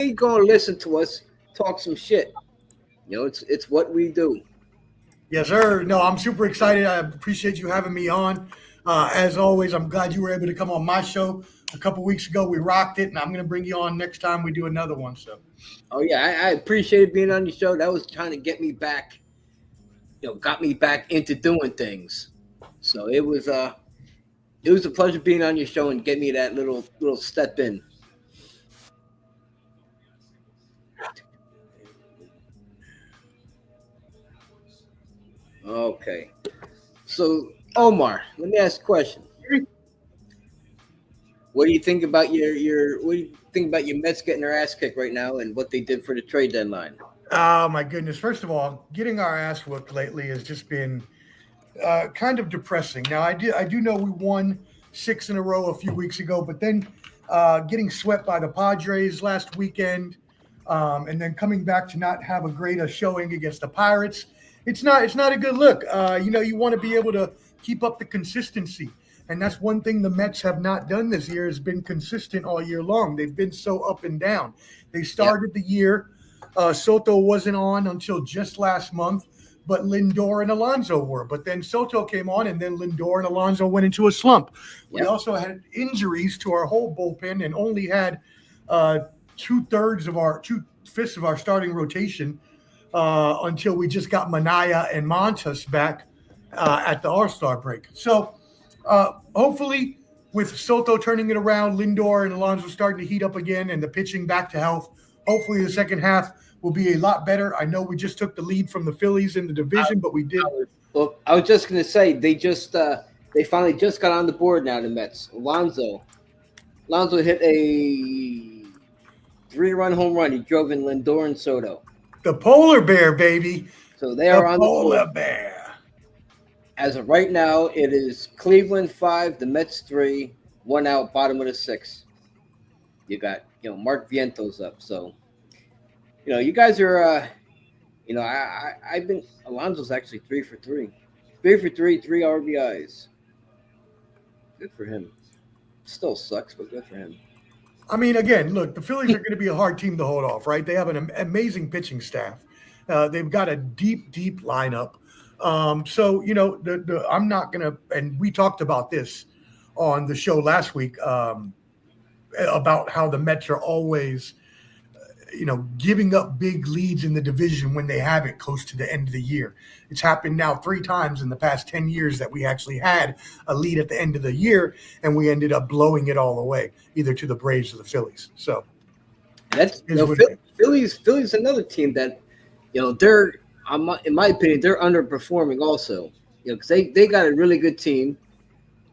ain't gonna listen to us talk some shit. It's what we do. Yes, sir. No, I'm super excited. I appreciate you having me on. As always, I'm glad you were able to come on my show a couple weeks ago. We rocked it, and I'm going to bring you on next time we do another one. So, Oh yeah, I appreciated being on your show. That was trying to get me back, got me back into doing things. So it was a pleasure being on your show and get me that little step in. Okay. So Omar, let me ask a question. What do you think about your what do you think about your Mets getting their ass kicked right now and what they did for the trade deadline? oh my goodness. First of all, getting our ass whooped lately has just been kind of depressing. Now, I do know we won six in a row a few weeks ago, but then getting swept by the Padres last weekend, and then coming back to not have a great showing against the Pirates, it's not a good look. You want to be able to keep up the consistency. And that's one thing the Mets have not done this year has been consistent all year long. They've been so up and down. They Yep. started the year. Soto wasn't on until just last month, but Lindor and Alonso were. But then Soto came on, and then Lindor and Alonso went into a slump. We Yep. also had injuries to our whole bullpen and only had uh, two-fifths of our starting rotation until we just got Manaya and Montas back at the All-Star break. So hopefully, with Soto turning it around, Lindor and Alonso starting to heat up again, and the pitching back to health, hopefully the second half will be a lot better. I know we just took the lead from the Phillies in the division, but we did. I was just gonna say they finally just got on the board now. The Mets. Alonso hit a 3-run home run. He drove in Lindor and Soto. The polar bear, baby. So they The are on the polar board. bear. As of right now, it is Cleveland 5, the Mets 3, one out, bottom of the sixth. You got Mark Vientos up. So you guys are I've been Alonso's actually 3 for 3. 3 for 3, 3 RBIs. Good for him. Still sucks, but good for him. I mean, again, look, the Phillies are going to be a hard team to hold off, right? They have an amazing pitching staff. They've got a deep, deep lineup. So I'm not going to, and we talked about this on the show last week about how the Mets are always, giving up big leads in the division when they have it close to the end of the year. It's happened now 3 times in the past 10 years that we actually had a lead at the end of the year and we ended up blowing it all away, either to the Braves or the Phillies. So That's is what it is. Philly's another team that they're in my opinion they're underperforming also. Because they got a really good team,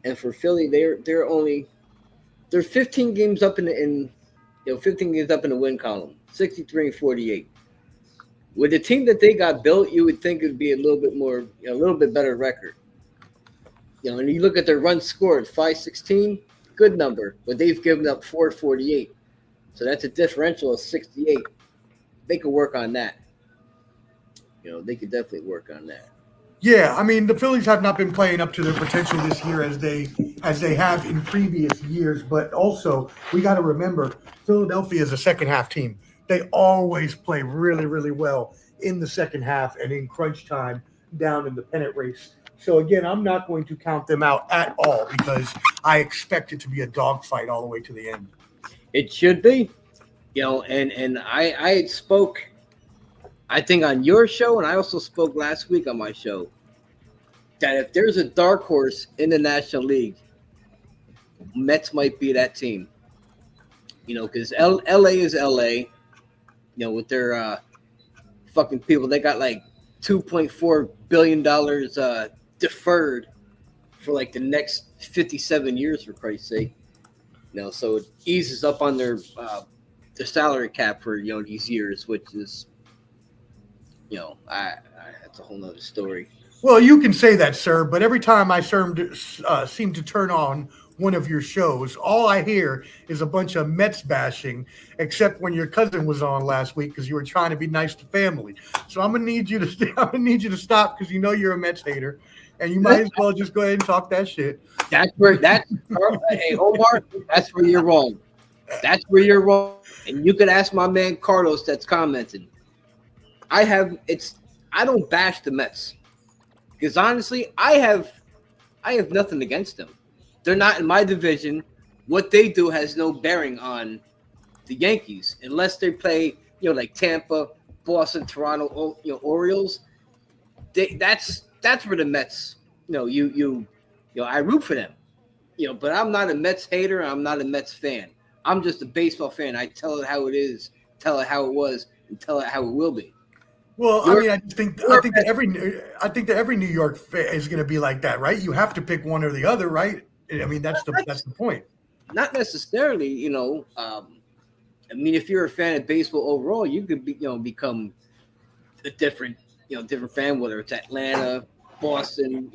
and for Philly they're 15 games up in 15 games up in the win column, 63 and 48. With the team that they got built, you would think it would be a little bit more, a little bit better record. And you look at their runs scored, 516, good number, but they've given up 448. So that's a differential of 68. They could work on that. They could definitely work on that. Yeah, I mean the Phillies have not been playing up to their potential this year as they have in previous years. But also we got to remember Philadelphia is a second half team. They always play really, really well in the second half and in crunch time down in the pennant race. So again, I'm not going to count them out at all because I expect it to be a dogfight all the way to the end. It should be, and I spoke, I think on your show, and I also spoke last week on my show, that if there's a dark horse in the National League, Mets might be that team. Because LA is LA, with their fucking people. They got like $2.4 billion deferred for like the next 57 years, for Christ's sake. So it eases up on their salary cap for these years, which is that's a whole nother story. Well, you can say that, sir, but every time I seem to turn on one of your shows, all I hear is a bunch of Mets bashing, except when your cousin was on last week because you were trying to be nice to family. So I'm gonna need you to stop because you're a Mets hater, and you might as well just go ahead and talk that shit. Hey Omar, that's where you're wrong. That's where you're wrong. And you could ask my man Carlos that's commenting. I don't bash the Mets because honestly, I have nothing against them. They're not in my division. What they do has no bearing on the Yankees unless they play, like Tampa, Boston, Toronto, Orioles. That's where the Mets, I root for them. But I'm not a Mets hater. I'm not a Mets fan. I'm just a baseball fan. I tell it how it is, tell it how it was, and tell it how it will be. Well, I mean, I think that every New York fan is going to be like that, right? You have to pick one or the other, right? I mean, that's the point. Not necessarily, I mean, if you're a fan of baseball overall, you could become a different fan, whether it's Atlanta, Boston.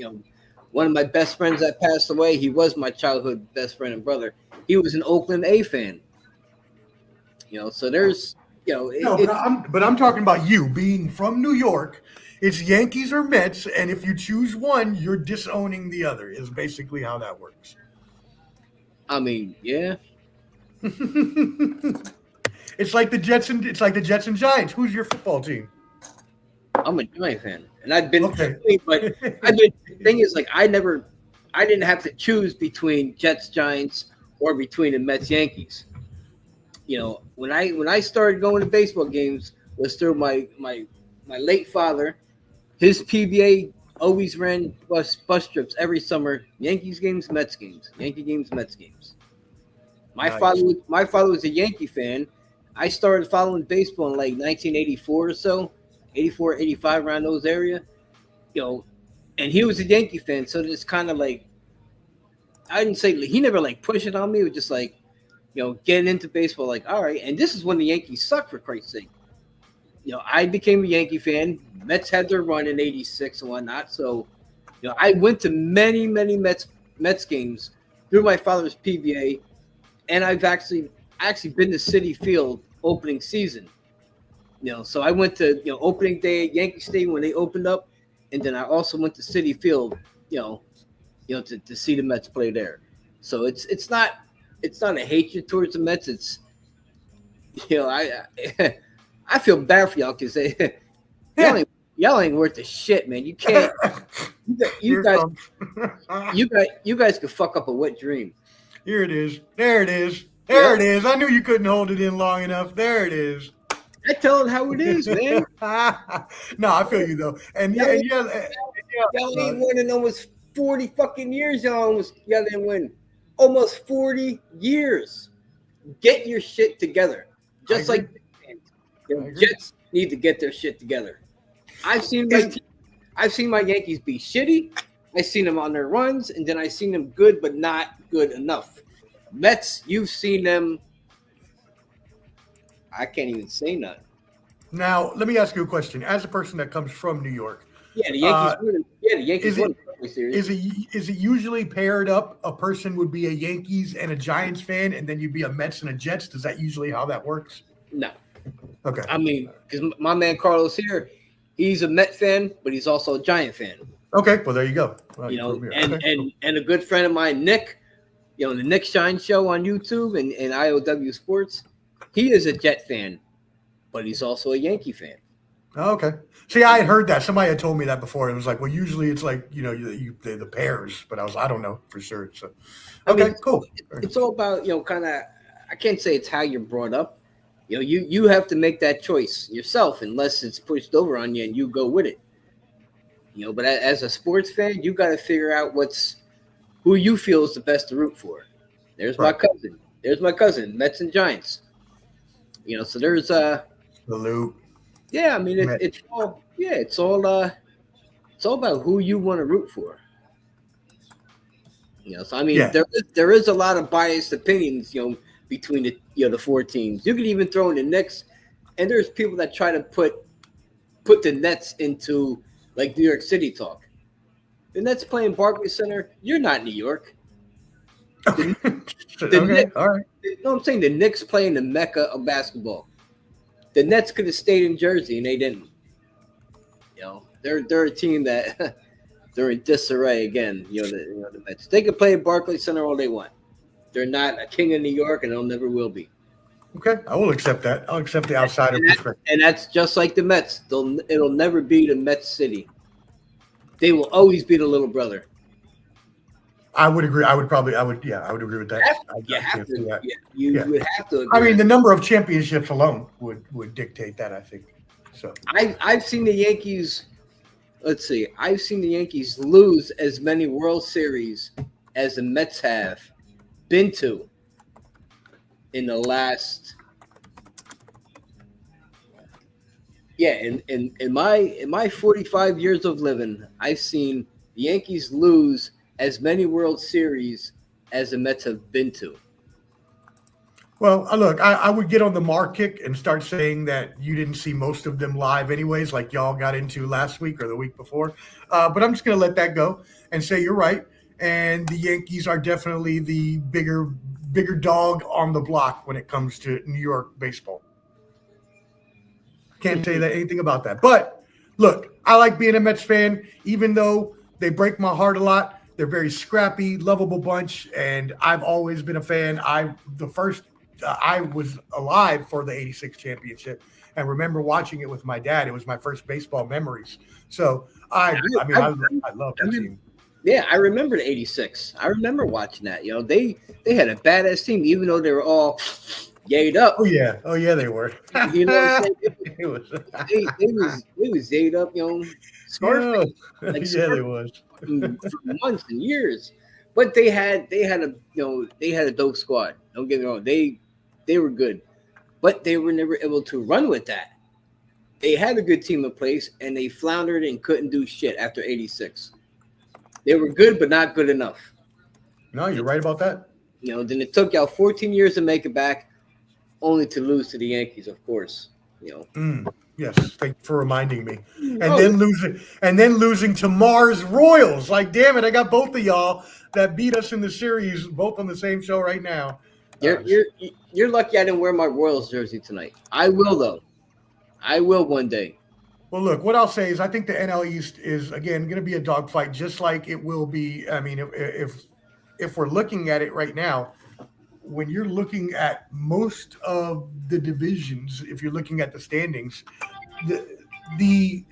One of my best friends that passed away, he was my childhood best friend and brother. He was an Oakland A fan. So there's, but I'm talking about you being from New York. It's Yankees or Mets, and if you choose one, you're disowning the other. Is basically how that works. I mean, yeah. It's like the Jets and Giants. Who's your football team? I'm a Giant fan, and I've been. Okay. But the thing is, like, I didn't have to choose between Jets, Giants, or between the Mets, Yankees. When I started going to baseball games was through my late father. His PBA always ran bus trips every summer. Yankees games, Mets games. Yankee games, Mets games. My father was a Yankee fan. I started following baseball in like 1984 or so, 84, 85, around those area. And he was a Yankee fan, so it's kind of like, I didn't say, he never like pushed it on me. It was just like, getting into baseball, like, all right. And this is when the Yankees sucked, for Christ's sake. I became a Yankee fan. Mets had their run in '86 and whatnot. So, I went to many, many Mets games through my father's PBA, and I've actually been to Citi Field opening season. So I went to opening day at Yankee Stadium when they opened up, and then I also went to Citi Field, to see the Mets play there. So it's not a hatred towards the Mets. It's I feel bad for y'all because y'all ain't worth the shit, man. You can't. You guys could fuck up a wet dream. Here it is. There it is. There it is. I knew you couldn't hold it in long enough. There it is. I tell it how it is, man. No, I feel you though. And y'all ain't won in almost 40 fucking years. Y'all didn't win. Almost 40 years. Get your shit together. Just like the Jets need to get their shit together. I've seen my Yankees be shitty. I've seen them on their runs, and then I've seen them good but not good enough. Mets, you've seen them. I can't even say nothing. Now, let me ask you a question. As a person that comes from New York, the Yankees won. Is it usually paired up? A person would be a Yankees and a Giants fan, and then you'd be a Mets and a Jets. Is that usually how that works? No. Okay. I mean, because my man Carlos here, he's a Met fan, but he's also a Giant fan. Okay. Well, there you go. Well, and a good friend of mine, Nick, the Nick Shine Show on YouTube and IOW Sports, he is a Jet fan, but he's also a Yankee fan. Oh, okay. See, I had heard that. Somebody had told me that before. It was like, well, usually it's like, the pairs, but I don't know for sure. So, okay, cool. It's all about, kind of, I can't say it's how you're brought up. You have to make that choice yourself unless it's pushed over on you and you go with it. But as a sports fan, you got to figure out who you feel is the best to root for. There's my cousin. There's my cousin, Mets and Giants. So there's salute. Yeah, I mean it's all about who you want to root for. So I mean there is a lot of biased opinions, between the four teams. You can even throw in the Knicks, and there's people that try to put the Nets into like New York City talk. The Nets playing Barclays Center, you're not New York. Okay, Knicks, all right. No, I'm saying the Knicks playing the Mecca of basketball. The Nets could have stayed in Jersey, and they didn't. They're a team that they're in disarray again. The Mets. They could play at Barclays Center all they want. They're not a king of New York, and they'll never will be. Okay, I will accept that. I'll accept the outsider perspective. And that's just like the Mets. It'll never be the Mets city. They will always be the little brother. I would agree. I would agree with that. You have to. That. Yeah, you would have to. I mean, the number of championships alone would dictate that, I think. So I've seen the Yankees. Let's see. I've seen the Yankees lose as many World Series as the Mets have been to in the last. Yeah, in my 45 years of living, I've seen the Yankees lose as many World Series as the Mets have been to. Well, look, I would get on the Mark kick and start saying that you didn't see most of them live anyways, like y'all got into last week or the week before. But I'm just going to let that go and say you're right. And the Yankees are definitely the bigger dog on the block when it comes to New York baseball. Can't say that anything about that. But look, I like being a Mets fan, even though they break my heart a lot. They're very scrappy, lovable bunch, and I've always been a fan. I was alive for the '86 championship and remember watching it with my dad. It was my first baseball memories. So I love that team. Yeah, I remember the '86. I remember watching that. You know, they had a badass team, even though they were all yayed up. Oh yeah, they were. You know what I'm saying? They was yayed up, you know. Scarface, they was for months and years. But they had a dope squad. Don't get me wrong, they were good, but they were never able to run with that. They had a good team in place, and they floundered and couldn't do shit after '86. They were good, but not good enough. No, you're right about that. You know, then it took y'all 14 years to make it back, only to lose to the Yankees, of course. You know. Yes, thank you for reminding me. And then losing to Mars Royals. Like, damn it, I got both of y'all that beat us in the series, both on the same show right now. You're lucky I didn't wear my Royals jersey tonight. I will though. I will one day. Well, look, what I'll say is I think the NL East is again going to be a dogfight, just like it will be. I mean, if we're looking at it right now, when you're looking at most of the divisions, if you're looking at the standings, the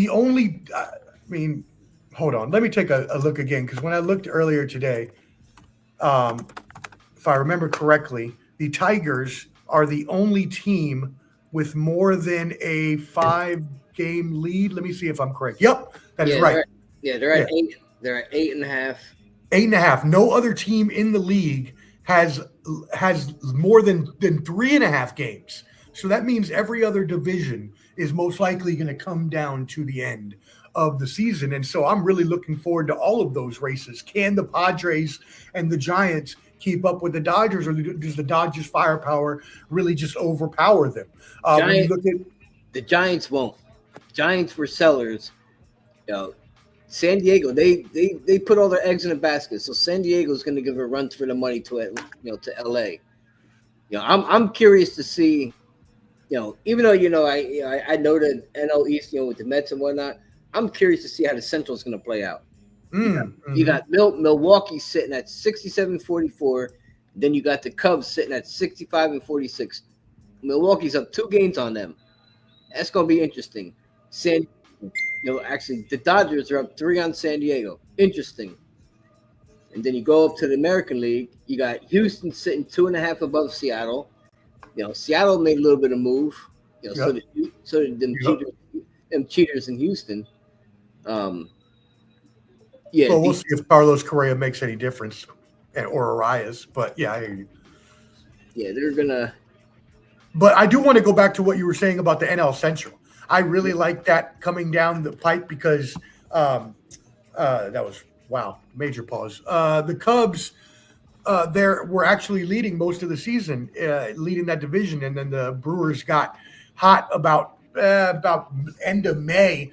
only, I mean, hold on, let me take a look again, because when I looked earlier today, if I remember correctly, the Tigers are the only team with more than a 5-game lead. Let me see if I'm correct. Yep, that is right. They're at 8. They're at 8.5. 8.5. No other team in the league has more than 3.5 games. So that means every other division is most likely going to come down to the end of the season. And so I'm really looking forward to all of those races. Can the Padres and the Giants keep up with the Dodgers, or does the Dodgers' firepower really just overpower them? The Giants won't. Giants were sellers. You know, San Diego, they put all their eggs in a basket. So San Diego is going to give a run for the money to LA. You know, I'm curious to see. You know, even though I know the NL East, with the Mets and whatnot, I'm curious to see how the Central is going to play out. You got Milwaukee sitting at 67-44. Then you got the Cubs sitting at 65-46. Milwaukee's up 2 games on them. That's going to be interesting. Actually, the Dodgers are up 3 on San Diego. Interesting. And then you go up to the American League. You got Houston sitting 2.5 above Seattle. Seattle made a little bit of move. So did them cheaters in Houston. Well, we'll see if Carlos Correa makes any difference, or Arias. But yeah, I hear you. Yeah, they're gonna. But I do want to go back to what you were saying about the NL Central. I really like that coming down the pipe because that was major pause. The Cubs. We're actually leading most of the season, leading that division, and then the Brewers got hot about end of May.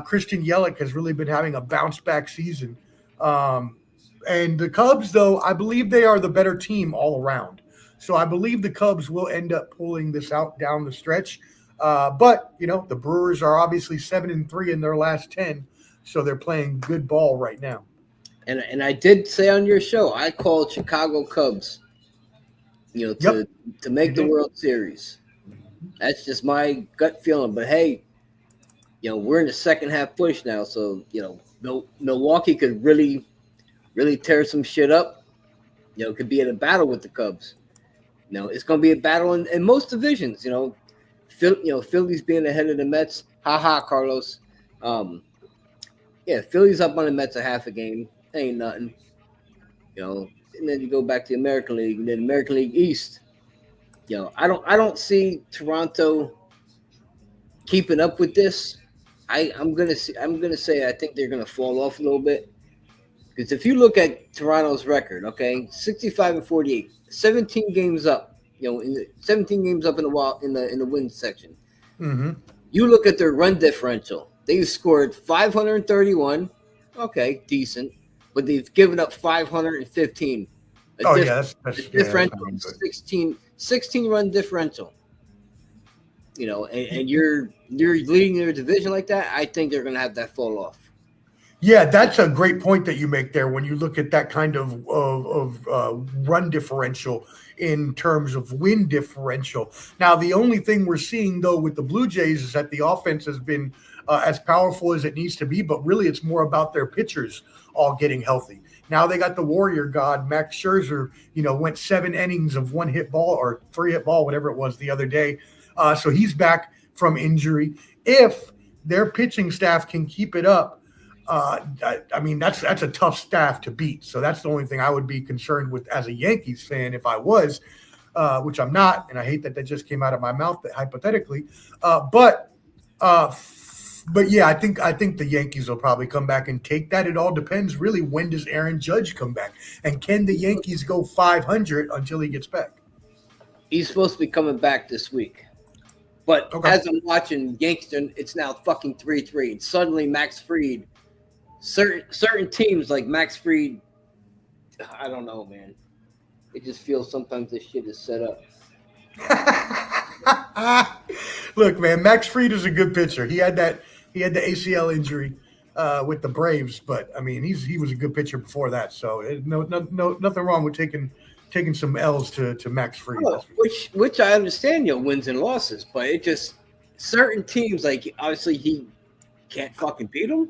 Christian Yelich has really been having a bounce back season, and the Cubs, though, I believe they are the better team all around. So I believe the Cubs will end up pulling this out down the stretch. But the Brewers are obviously 7-3 in their last 10, so they're playing good ball right now. And I did say on your show, I called Chicago Cubs, Yep. to make You the did. World Series. That's just my gut feeling. But hey, we're in the second half push now, so Milwaukee could really, really tear some shit up. Could be in a battle with the Cubs. It's going to be a battle in most divisions. Phillies being ahead of the Mets. Ha ha, Carlos. Um, yeah, Phillies up on the Mets a half a game. Ain't nothing. And then you go back to the American League, and then American League East. I don't see Toronto keeping up with this. I'm gonna say I think they're gonna fall off a little bit. Because if you look at Toronto's record, okay, 65 and 48, 17 games up, 17 games up in the in the win section. Mm-hmm. You look at their run differential. They've scored 531, okay, decent, but they've given up 515. A, Oh diff, yeah, a that's differential not of good. 16 run differential. And you're leading their division like that. I think they're gonna have that fall off. Yeah, that's a great point that you make there when you look at that kind of run differential in terms of win differential. Now, the only thing we're seeing though with the Blue Jays is that the offense has been as powerful as it needs to be, but really it's more about their pitchers all getting healthy. Now they got the Warrior God, Max Scherzer, went 7 innings of one hit ball or 3 hit ball, whatever it was the other day. So he's back from injury. If their pitching staff can keep it up, I mean, that's a tough staff to beat. So that's the only thing I would be concerned with as a Yankees fan if I was, which I'm not, and I hate that just came out of my mouth hypothetically. But yeah, I think the Yankees will probably come back and take that. It all depends really, when does Aaron Judge come back, and can the Yankees go 500 until he gets back? He's supposed to be coming back this week. But Okay. as I'm watching Yankees, it's now fucking 3-3. And suddenly Max Fried, certain teams like Max Fried, I don't know, man. It just feels sometimes this shit is set up. Look, man, Max Fried is a good pitcher. He had the ACL injury with the Braves, but I mean, he was a good pitcher before that. So nothing wrong with taking some L's to Max Fried. Oh, which I understand, wins and losses, but it just certain teams, like obviously he can't fucking beat them.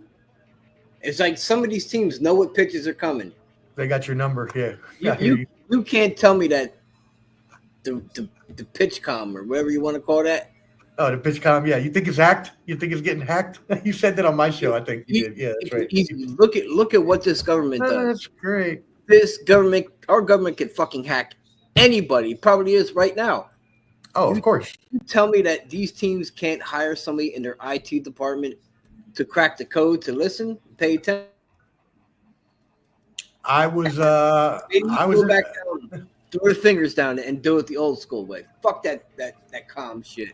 It's like some of these teams know what pitches are coming. They got your number, yeah. You can't tell me that the pitch com or whatever you want to call that. Oh, the pitch com, yeah. You think it's hacked? You think it's getting hacked? You said that on my show, I think you did. Yeah, that's right. Look at what this government does. That's great. Our government can fucking hack anybody. Probably is right now. Oh, of course. You tell me that these teams can't hire somebody in their IT department to crack the code to listen, pay attention. I was go back down, throw their fingers down and do it the old school way. Fuck that calm shit.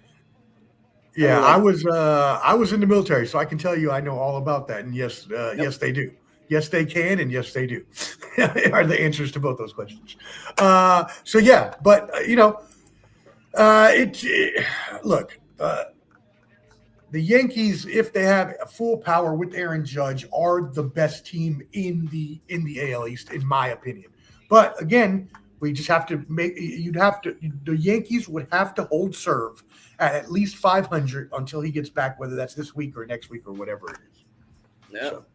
Yeah, I was in the military, so I can tell you I know all about that. And yes, yes they do. Yes, they can, and yes, they do. Are the answers to both those questions. So yeah, but look. The Yankees, if they have full power with Aaron Judge, are the best team in the AL East, in my opinion. But again, we just have to the Yankees would have to hold serve at least 500 until he gets back, whether that's this week or next week or whatever it is. Yeah. So.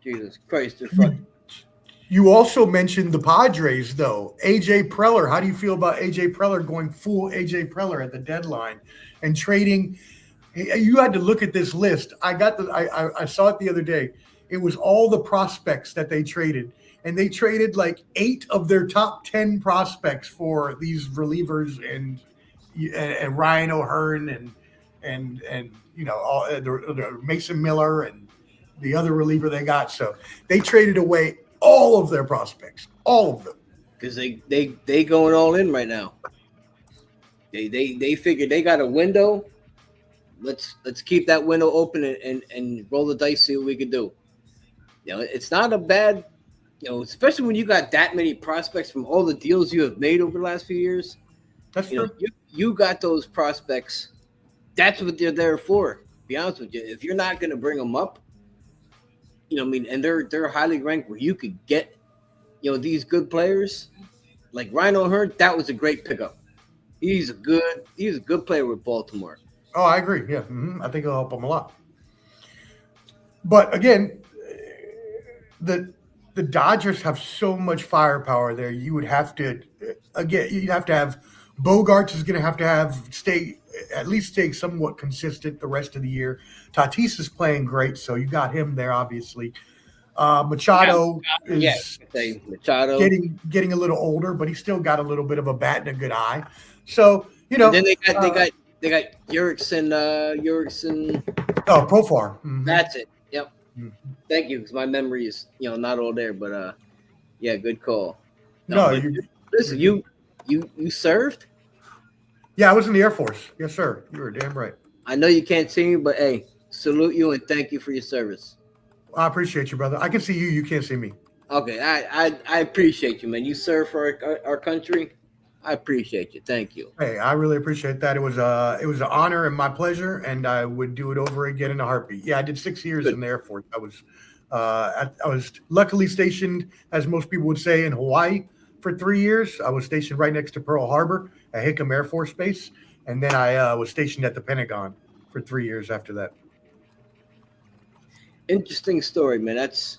Jesus Christ, they're Hmm. fucking. You also mentioned the Padres, though. AJ Preller. How do you feel about AJ Preller going full AJ Preller at the deadline and trading? You had to look at this list. I saw it the other day. It was all the prospects that they traded, and they traded like 8 of their top 10 prospects for these relievers and Ryan O'Hearn and all the Mason Miller and the other reliever they got. So they traded away all of their prospects, all of them, because they going all in right now. They figured they got a window. Let's keep that window open and roll the dice, see what we can do. It's not a bad, especially when you got that many prospects from all the deals you have made over the last few years. That's true. You got those prospects. That's what they're there for. To be honest with you, if you're not going to bring them up, I mean, and they're highly ranked where you could get, these good players like Rhino Hearn. That was a great pickup. He's a good player with Baltimore. Oh, I agree. Yeah, I think it'll help them a lot. But again, the the Dodgers have so much firepower there. You would have to again. You'd have to have Bogarts is going to have stay at least stay somewhat consistent the rest of the year. Tatis is playing great, so you got him there. Obviously, Machado Yeah, is say Machado. getting a little older, but he's still got a little bit of a bat and a good eye. So And then they got Yerrickson. Profar. That's it. Yep. Mhm. Thank you, because my memory is not all there, but yeah, good call. No, but listen, you served. yeah, I was in the Air Force. Yes, sir. You were damn right. I know you can't see me, but hey, salute you and thank you for your service. I appreciate you, brother. I can see you. You can't see me. Okay, I appreciate you, man. You serve for our country. I appreciate you. Thank you. Hey, I really appreciate that. It was an honor and my pleasure, and I would do it over again in a heartbeat. Yeah, I did 6 years Good. in the Air Force. I was luckily stationed, as most people would say, in Hawaii for 3 years. I was stationed right next to Pearl Harbor at Hickam Air Force Base, and then I was stationed at the Pentagon for 3 years after that. Interesting story, man. That's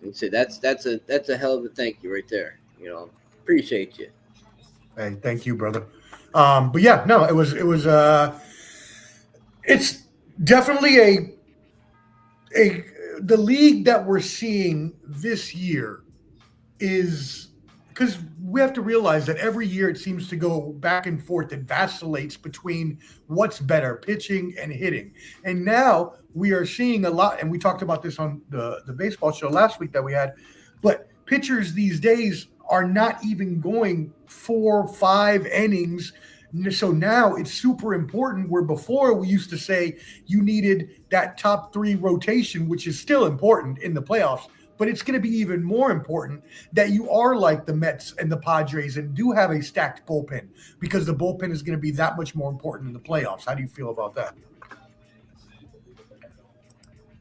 a hell of a thank you right there. Appreciate you. Hey, thank you, brother. But yeah, no, it's definitely the league that we're seeing this year is because we have to realize that every year it seems to go back and forth. It vacillates between what's better, pitching and hitting. And now we are seeing a lot, and we talked about this on the baseball show last week that we had, but pitchers these days are not even going 4 or 5 innings. So now it's super important, where before we used to say you needed that top 3 rotation, which is still important in the playoffs, but it's going to be even more important that you are like the Mets and the Padres and do have a stacked bullpen, because the bullpen is going to be that much more important in the playoffs. How do you feel about that?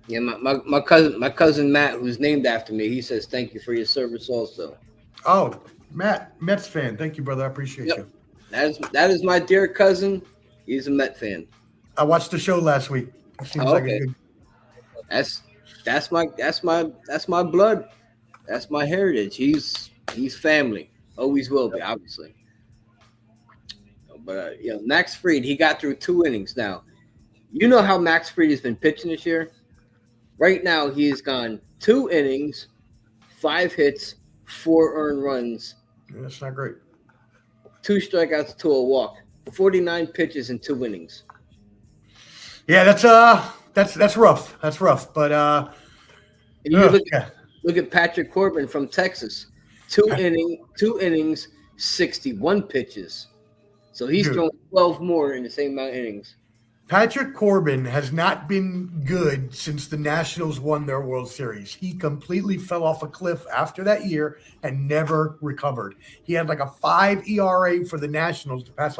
Yeah, my cousin Matt, who's named after me, he says thank you for your service also. Oh, Matt, Mets fan. Thank you, brother. I appreciate you. That is my dear cousin. He's a Met fan. I watched the show last week. It seems like a good. That's my blood. That's my heritage. He's family. Always will be, obviously. But Max Fried, he got through 2 innings now. You know how Max Fried has been pitching this year? Right now, he has gone 2 innings, 5 hits, 4 earned runs. Yeah, that's not great. 2 strikeouts to a walk. 49 pitches in 2 innings. Yeah, that's rough. That's rough. But and you look at Patrick Corbin from Texas. 2 innings, 61 pitches. So he's thrown 12 more in the same amount of innings. Patrick Corbin has not been good since the Nationals won their World Series. He completely fell off a cliff after that year and never recovered. He had like a 5 ERA for the Nationals the past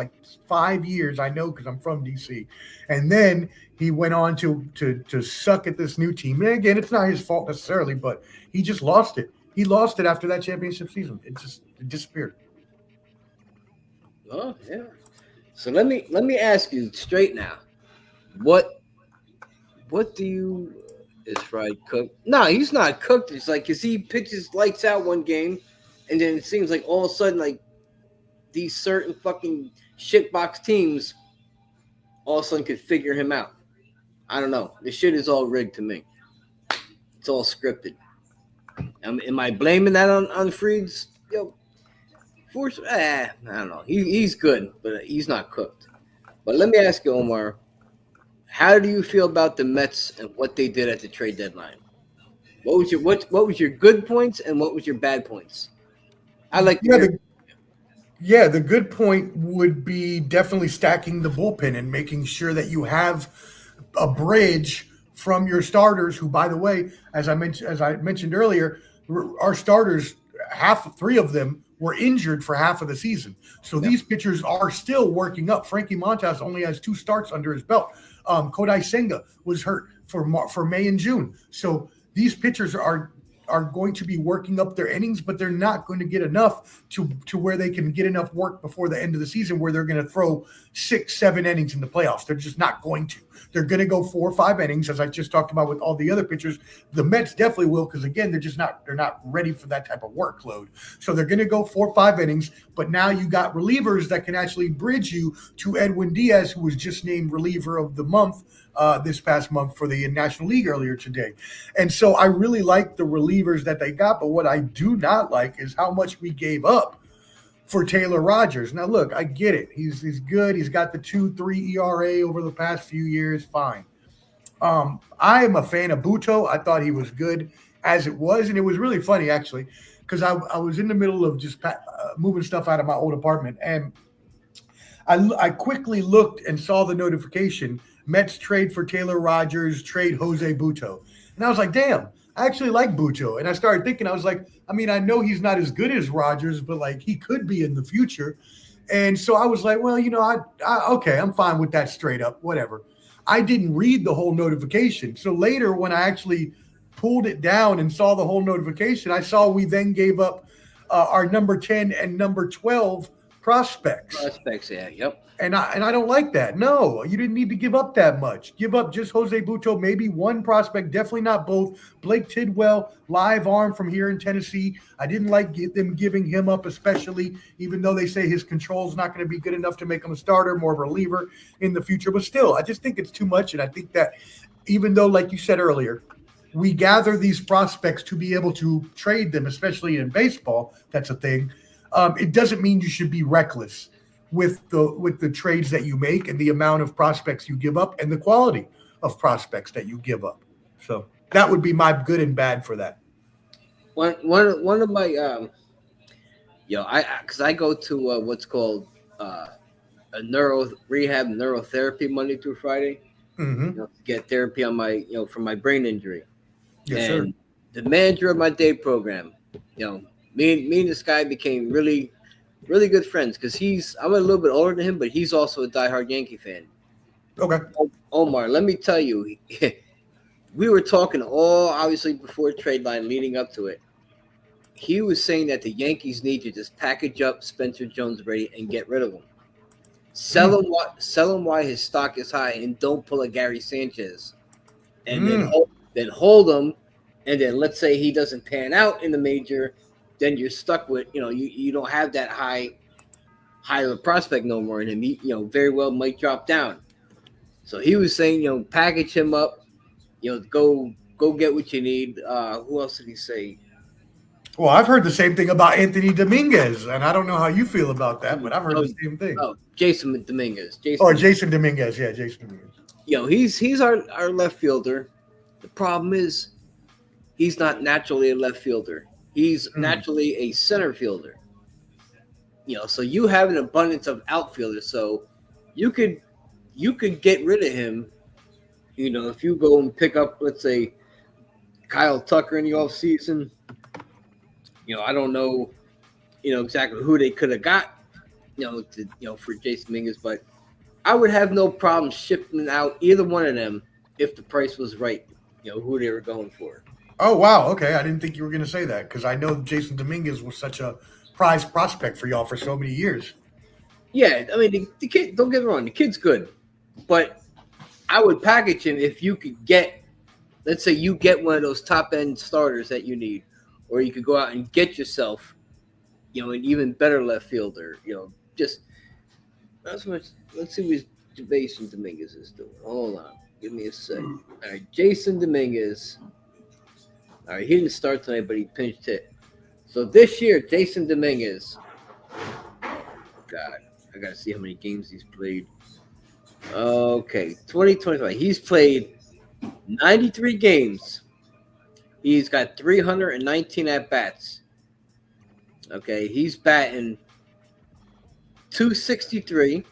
5 years. I know, because I'm from DC. And then he went on to suck at this new team. And again, it's not his fault necessarily, but he just lost it. He lost it after that championship season. It disappeared. Oh yeah. So let me ask you straight now. What do you is Fried cooked? No, he's not cooked. It's like, because he pitches lights out one game, and then it seems like all of a sudden, like, these certain fucking shitbox teams all of a sudden could figure him out. I don't know. This shit is all rigged to me. It's all scripted. Am I blaming that on Fried's? I don't know. He's good, but he's not cooked. But let me ask you, Omar. How do you feel about the Mets and what they did at the trade deadline? What was your good points and what was your bad points? The good point would be definitely stacking the bullpen and making sure that you have a bridge from your starters, who, by the way, as I mentioned earlier, our starters, 3 of them were injured for half of the season. So these pitchers are still working up. Frankie Montas only has 2 starts under his belt. Kodai Senga was hurt for May and June. So these pitchers are going to be working up their innings, but they're not going to get enough to where they can get enough work before the end of the season where they're going to throw 6-7 innings in the playoffs. They're just not going to. They're going to go 4 or 5 innings, as I just talked about with all the other pitchers. The Mets definitely will, because again, they're not ready for that type of workload. So they're going to go 4 or 5 innings, but now you got relievers that can actually bridge you to Edwin Diaz, who was just named reliever of the month this past month for the National League earlier today. And so I really like the relievers that they got, but what I do not like is how much we gave up for Taylor Rogers. Now, look, I get it. He's good. He's got the 2.3 ERA over the past few years. Fine. I am a fan of Buto. I thought he was good as it was, and it was really funny, actually, because I was in the middle of just moving stuff out of my old apartment, and I quickly looked and saw the notification, Mets trade for Taylor Rogers, trade Jose Buto. And I was like, damn, I actually like Buto. And I started thinking, I was like, I mean, I know he's not as good as Rogers, but like he could be in the future. And so I was like, well, okay, I'm fine with that straight up, whatever. I didn't read the whole notification. So later when I actually pulled it down and saw the whole notification, I saw we then gave up our number 10 and number 12 prospects. Yeah, yep. And I don't like that. No, you didn't need to give up that much. Give up just Jose Buto, maybe one prospect, definitely not both. Blake Tidwell, live arm from here in Tennessee. I didn't like them giving him up, especially, even though they say his control is not going to be good enough to make him a starter, more of a reliever in the future. But still, I just think it's too much. And I think that even though, like you said earlier, we gather these prospects to be able to trade them, especially in baseball, that's a thing. It doesn't mean you should be reckless with the trades that you make and the amount of prospects you give up and the quality of prospects that you give up. So that would be my good and bad for that. One of my because I go to what's called a neurotherapy Monday through Friday. Mm-hmm. To get therapy on my from my brain injury. Yes, and sir. The manager of my day program, me and this guy became really, really good friends because I'm a little bit older than him, but he's also a diehard Yankee fan. Okay. Omar, let me tell you, we were talking all obviously before trade line leading up to it. He was saying that the Yankees need to just package up Spencer Jones Brady and get rid of him. Sell him while his stock is high, and don't pull a Gary Sanchez. And then hold him, and then let's say he doesn't pan out in the major, then you're stuck with you don't have that high of a prospect no more in him. He very well might drop down. So he was saying package him up, go get what you need. Who else did he say? Well, I've heard the same thing about Anthony Dominguez, and I don't know how you feel about that, but I've heard the same thing. Oh, Jason Dominguez. Jason Dominguez. Yeah, Jason Dominguez. He's our left fielder. The problem is he's not naturally a left fielder. He's naturally a center fielder. So you have an abundance of outfielders. So you could get rid of him. If you go and pick up, let's say, Kyle Tucker in the offseason. I don't know, exactly who they could have got, for Jason Dominguez, but I would have no problem shipping out either one of them if the price was right, who they were going for. Oh, wow. Okay. I didn't think you were going to say that because I know Jason Dominguez was such a prized prospect for y'all for so many years. Yeah. I mean, the kid, don't get me wrong, the kid's good, but I would package him if you could get, let's say you get one of those top end starters that you need. Or you could go out and get yourself, an even better left fielder. Just not so much. Let's see what Jason Dominguez is doing. Hold on, give me a sec. All right, Jason Dominguez. All right, he didn't start tonight, but he pinched hit. So this year, Jason Dominguez. God, I gotta see how many games he's played. Okay, 2025. He's played 93 games. He's got 319 at-bats. Okay, he's batting .263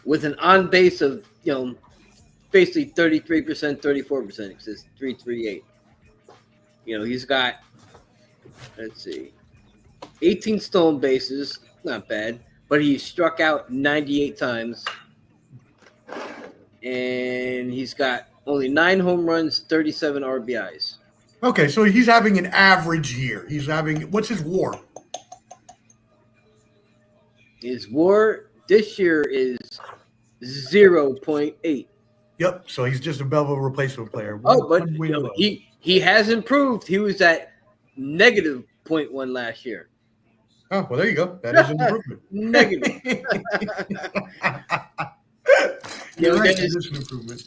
with an on-base of, basically 33%, 34%. Because it's .338. He's got, let's see, 18 stolen bases. Not bad. But he struck out 98 times. And he's got Only 9 home runs, 37 RBIs. Okay, so he's having an average year. What's his WAR? His WAR this year is 0.8. Yep. So he's just above a replacement player. But he has improved. He was at negative 0.1 last year. Oh, well, there you go. That is an improvement. Negative. That is an improvement.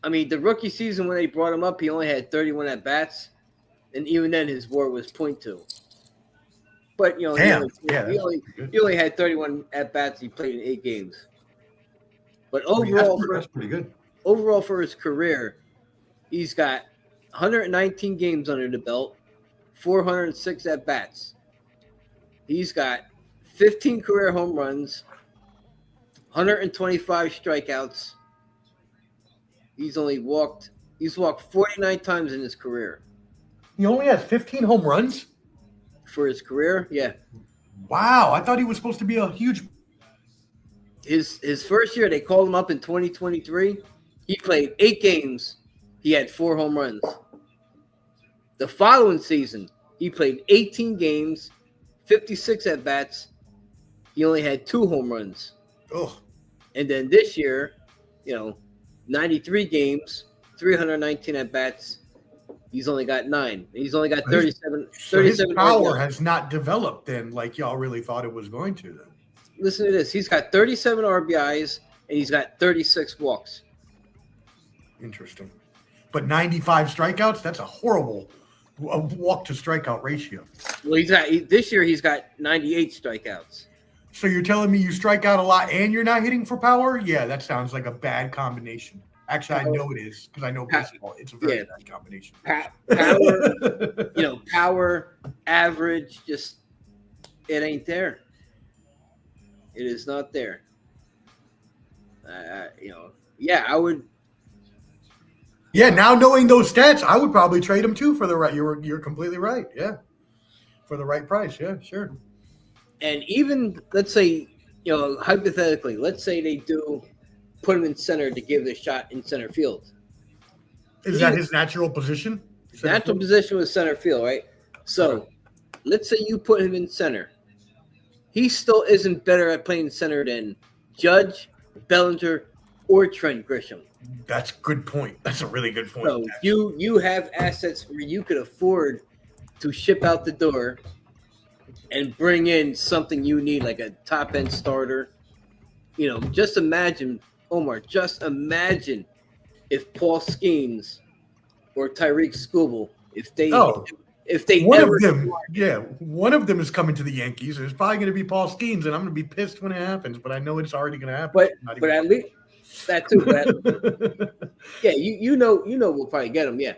I mean, the rookie season when they brought him up, he only had 31 at bats, and even then his WAR was 0.2. But he only had 31 at bats. He played in 8 games. But overall, that's pretty good. Overall for his career, he's got 119 games under the belt, 406 at bats. He's got 15 career home runs, 125 strikeouts. He's walked 49 times in his career. He only has 15 home runs? For his career, yeah. Wow, I thought he was supposed to be a huge. His first year, they called him up in 2023. He played 8 games. He had 4 home runs. The following season, he played 18 games, 56 at bats. He only had 2 home runs. Oh. And then this year, 93 games, 319 at bats. He's only got 9. He's only got 37. So his power has not developed then like y'all really thought it was going to then. Listen to this. He's got 37 RBIs and he's got 36 walks. Interesting. But 95 strikeouts, that's a horrible walk to strikeout ratio. Well, this year he's got 98 strikeouts. So you're telling me you strike out a lot and you're not hitting for power? Yeah, that sounds like a bad combination. Actually, I know it is because I know baseball. It's a very bad combination. Power, power, average, just it ain't there. It is not there. I would. Yeah, now knowing those stats, I would probably trade him too for the right. You're completely right. Yeah, for the right price. Yeah, sure. And even let's say, hypothetically, let's say they do put him in center to give the shot in center field. Is that his natural position? His natural position was center field, right? So let's say you put him in center. He still isn't better at playing center than Judge, Bellinger, or Trent Grisham. That's a good point. That's a really good point. So you have assets where you could afford to ship out the door and bring in something you need, like a top-end starter. Just imagine, Omar, if Paul Skeens or Tyreek Skubal, one of them is coming to the Yankees. It's probably going to be Paul Skeens, and I'm going to be pissed when it happens, but I know it's already going to happen. But at least that too. Yeah, we'll probably get him. Yeah,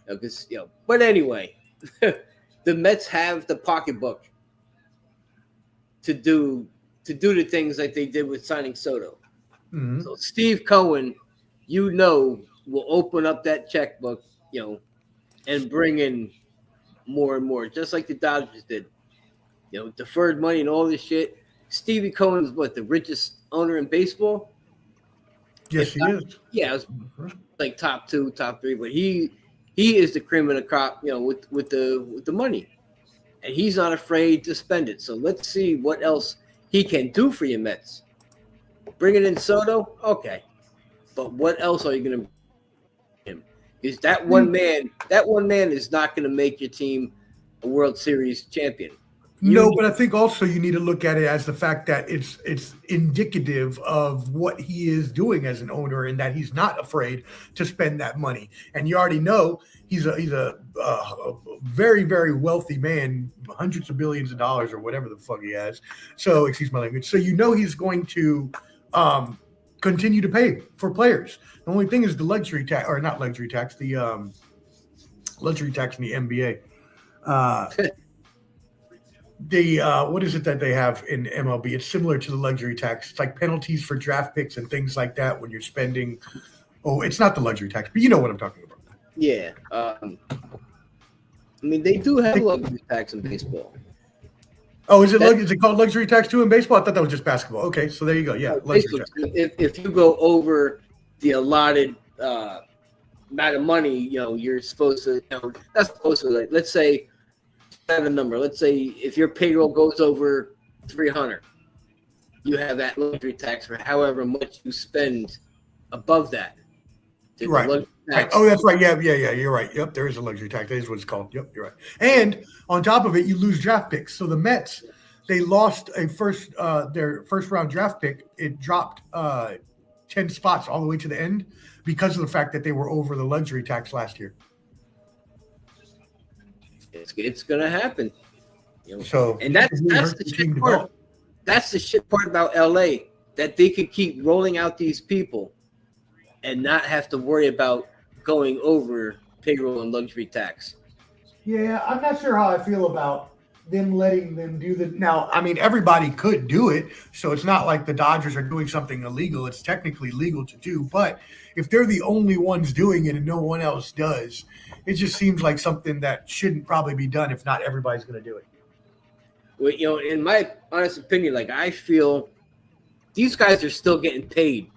because But anyway, the Mets have the pocketbook to do the things like they did with signing Soto. Mm-hmm. So Steve Cohen, will open up that checkbook, and bring in more and more, just like the Dodgers did. Deferred money and all this shit. Stevie Cohen's the richest owner in baseball? Yes, he is. Yeah, it was like top 2, top 3, but he is the cream of the crop, with the money. And he's not afraid to spend it. So let's see what else he can do for your Mets. Bringing in Soto, okay. But what else are you going to bring him? Because that one man is not going to make your team a World Series champion. But I think also you need to look at it as the fact that it's indicative of what he is doing as an owner and that he's not afraid to spend that money. And you already know he's a very, very wealthy man, hundreds of billions of dollars or whatever the fuck he has. So, excuse my language. So he's going to continue to pay for players. The only thing is the luxury tax, or not luxury tax, the luxury tax in the NBA. What is it that they have in MLB? It's similar to the luxury tax. It's like penalties for draft picks and things like that when you're spending. Oh, it's not the luxury tax, but you know what I'm talking about. Yeah. They do have luxury tax in baseball. Oh, is it called luxury tax too in baseball? I thought that was just basketball. Okay, so there you go. Yeah, luxury tax. If you go over the allotted amount of money, you're supposed to, not supposed to, like, let's say, a number. Let's say if your payroll goes over 300, you have that luxury tax for however much you spend above that. Right. Oh, that's right. Yeah. You're right. Yep. There is a luxury tax. That is what it's called. Yep. You're right. And on top of it, you lose draft picks. So the Mets, they lost their first round draft pick. It dropped 10 spots all the way to the end because of the fact that they were over the luxury tax last year. It's gonna happen. So and that's the shit part. That's the shit part about LA, that they could keep rolling out these people and not have to worry about going over payroll and luxury tax. Yeah, I'm not sure how I feel about them letting them do the. Now, I mean, everybody could do it, so it's not like the Dodgers are doing something illegal. It's technically legal to do, but if they're the only ones doing it and no one else does, it just seems like something that shouldn't probably be done if not everybody's going to do it. Well, in my honest opinion, like, I feel these guys are still getting paid.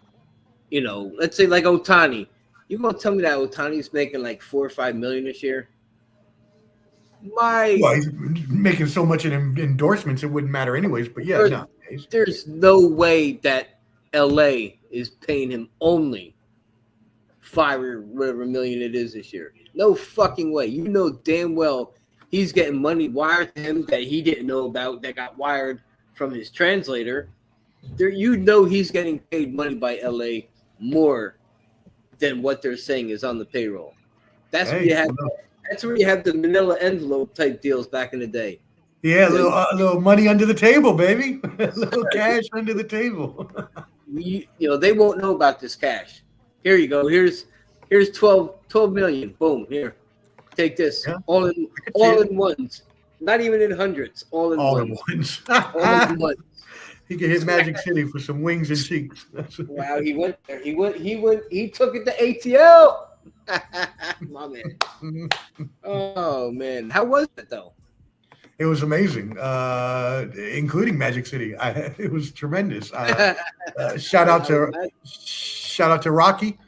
Let's say like Ohtani. You gonna tell me that Ohtani's making like $4 or $5 million this year? Well, he's making so much in endorsements, it wouldn't matter anyways. But yeah, there's no way that LA is paying him only $5 or whatever million it is this year. No fucking way. Damn well he's getting money wired to him that he didn't know about, that got wired from his translator. He's getting paid money by LA more than what they're saying is on the payroll. That's where you have the manila envelope type deals back in the day. Yeah, a little money under the table, baby. A little cash under the table. They won't know about this cash. Here you go. Here's 12 million. Boom. Here. Take this. Yeah. All in ones. Not even in hundreds. All in ones. All in ones. He could hit Magic City for some wings and cheeks. Wow, he went there. He took it to ATL. My man. Oh man. How was it though? It was amazing, including Magic City. It was tremendous. Shout out to Rocky,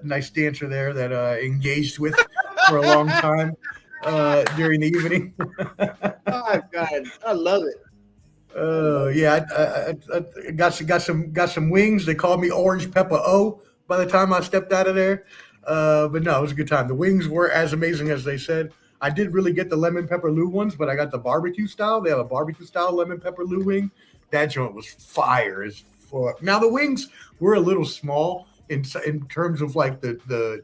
nice dancer there that engaged with for a long time during the evening. Oh God, I love it. Yeah, I got some wings. They called me Orange Pepper O by the time I stepped out of there. But no, it was a good time. The wings were as amazing as they said. I did really get the lemon pepper Lou ones, but I got the barbecue style. They have a barbecue style lemon pepper Lou wing. That joint was fire as fuck. Now the wings were a little small in terms of like the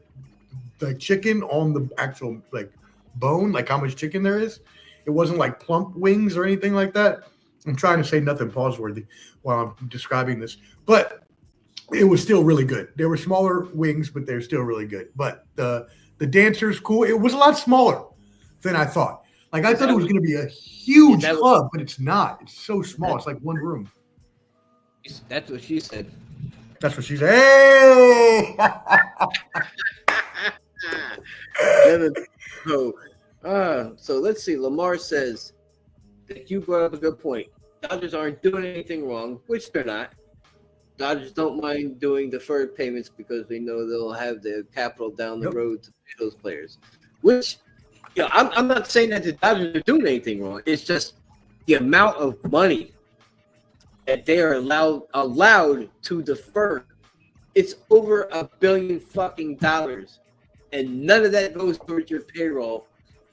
chicken on the actual like bone, like how much chicken there is. It wasn't like plump wings or anything like that. I'm trying to say nothing pause-worthy while I'm describing this, but it was still really good. They were smaller wings, but they're still really good. But the dancer's cool. It was a lot smaller than I thought. Like I thought it was going to be a huge club, but it's not. It's so small. It's like one room. That's what she said. That's what she said. Hey! So let's see. Lamar says that you brought up a good point. Dodgers aren't doing anything wrong, which they're not. Dodgers don't mind doing deferred payments because they know they'll have the capital down the road to pay those players. Which, I'm not saying that the Dodgers are doing anything wrong. It's just the amount of money that they are allowed to defer. It's over $1 billion fucking dollars, and none of that goes towards your payroll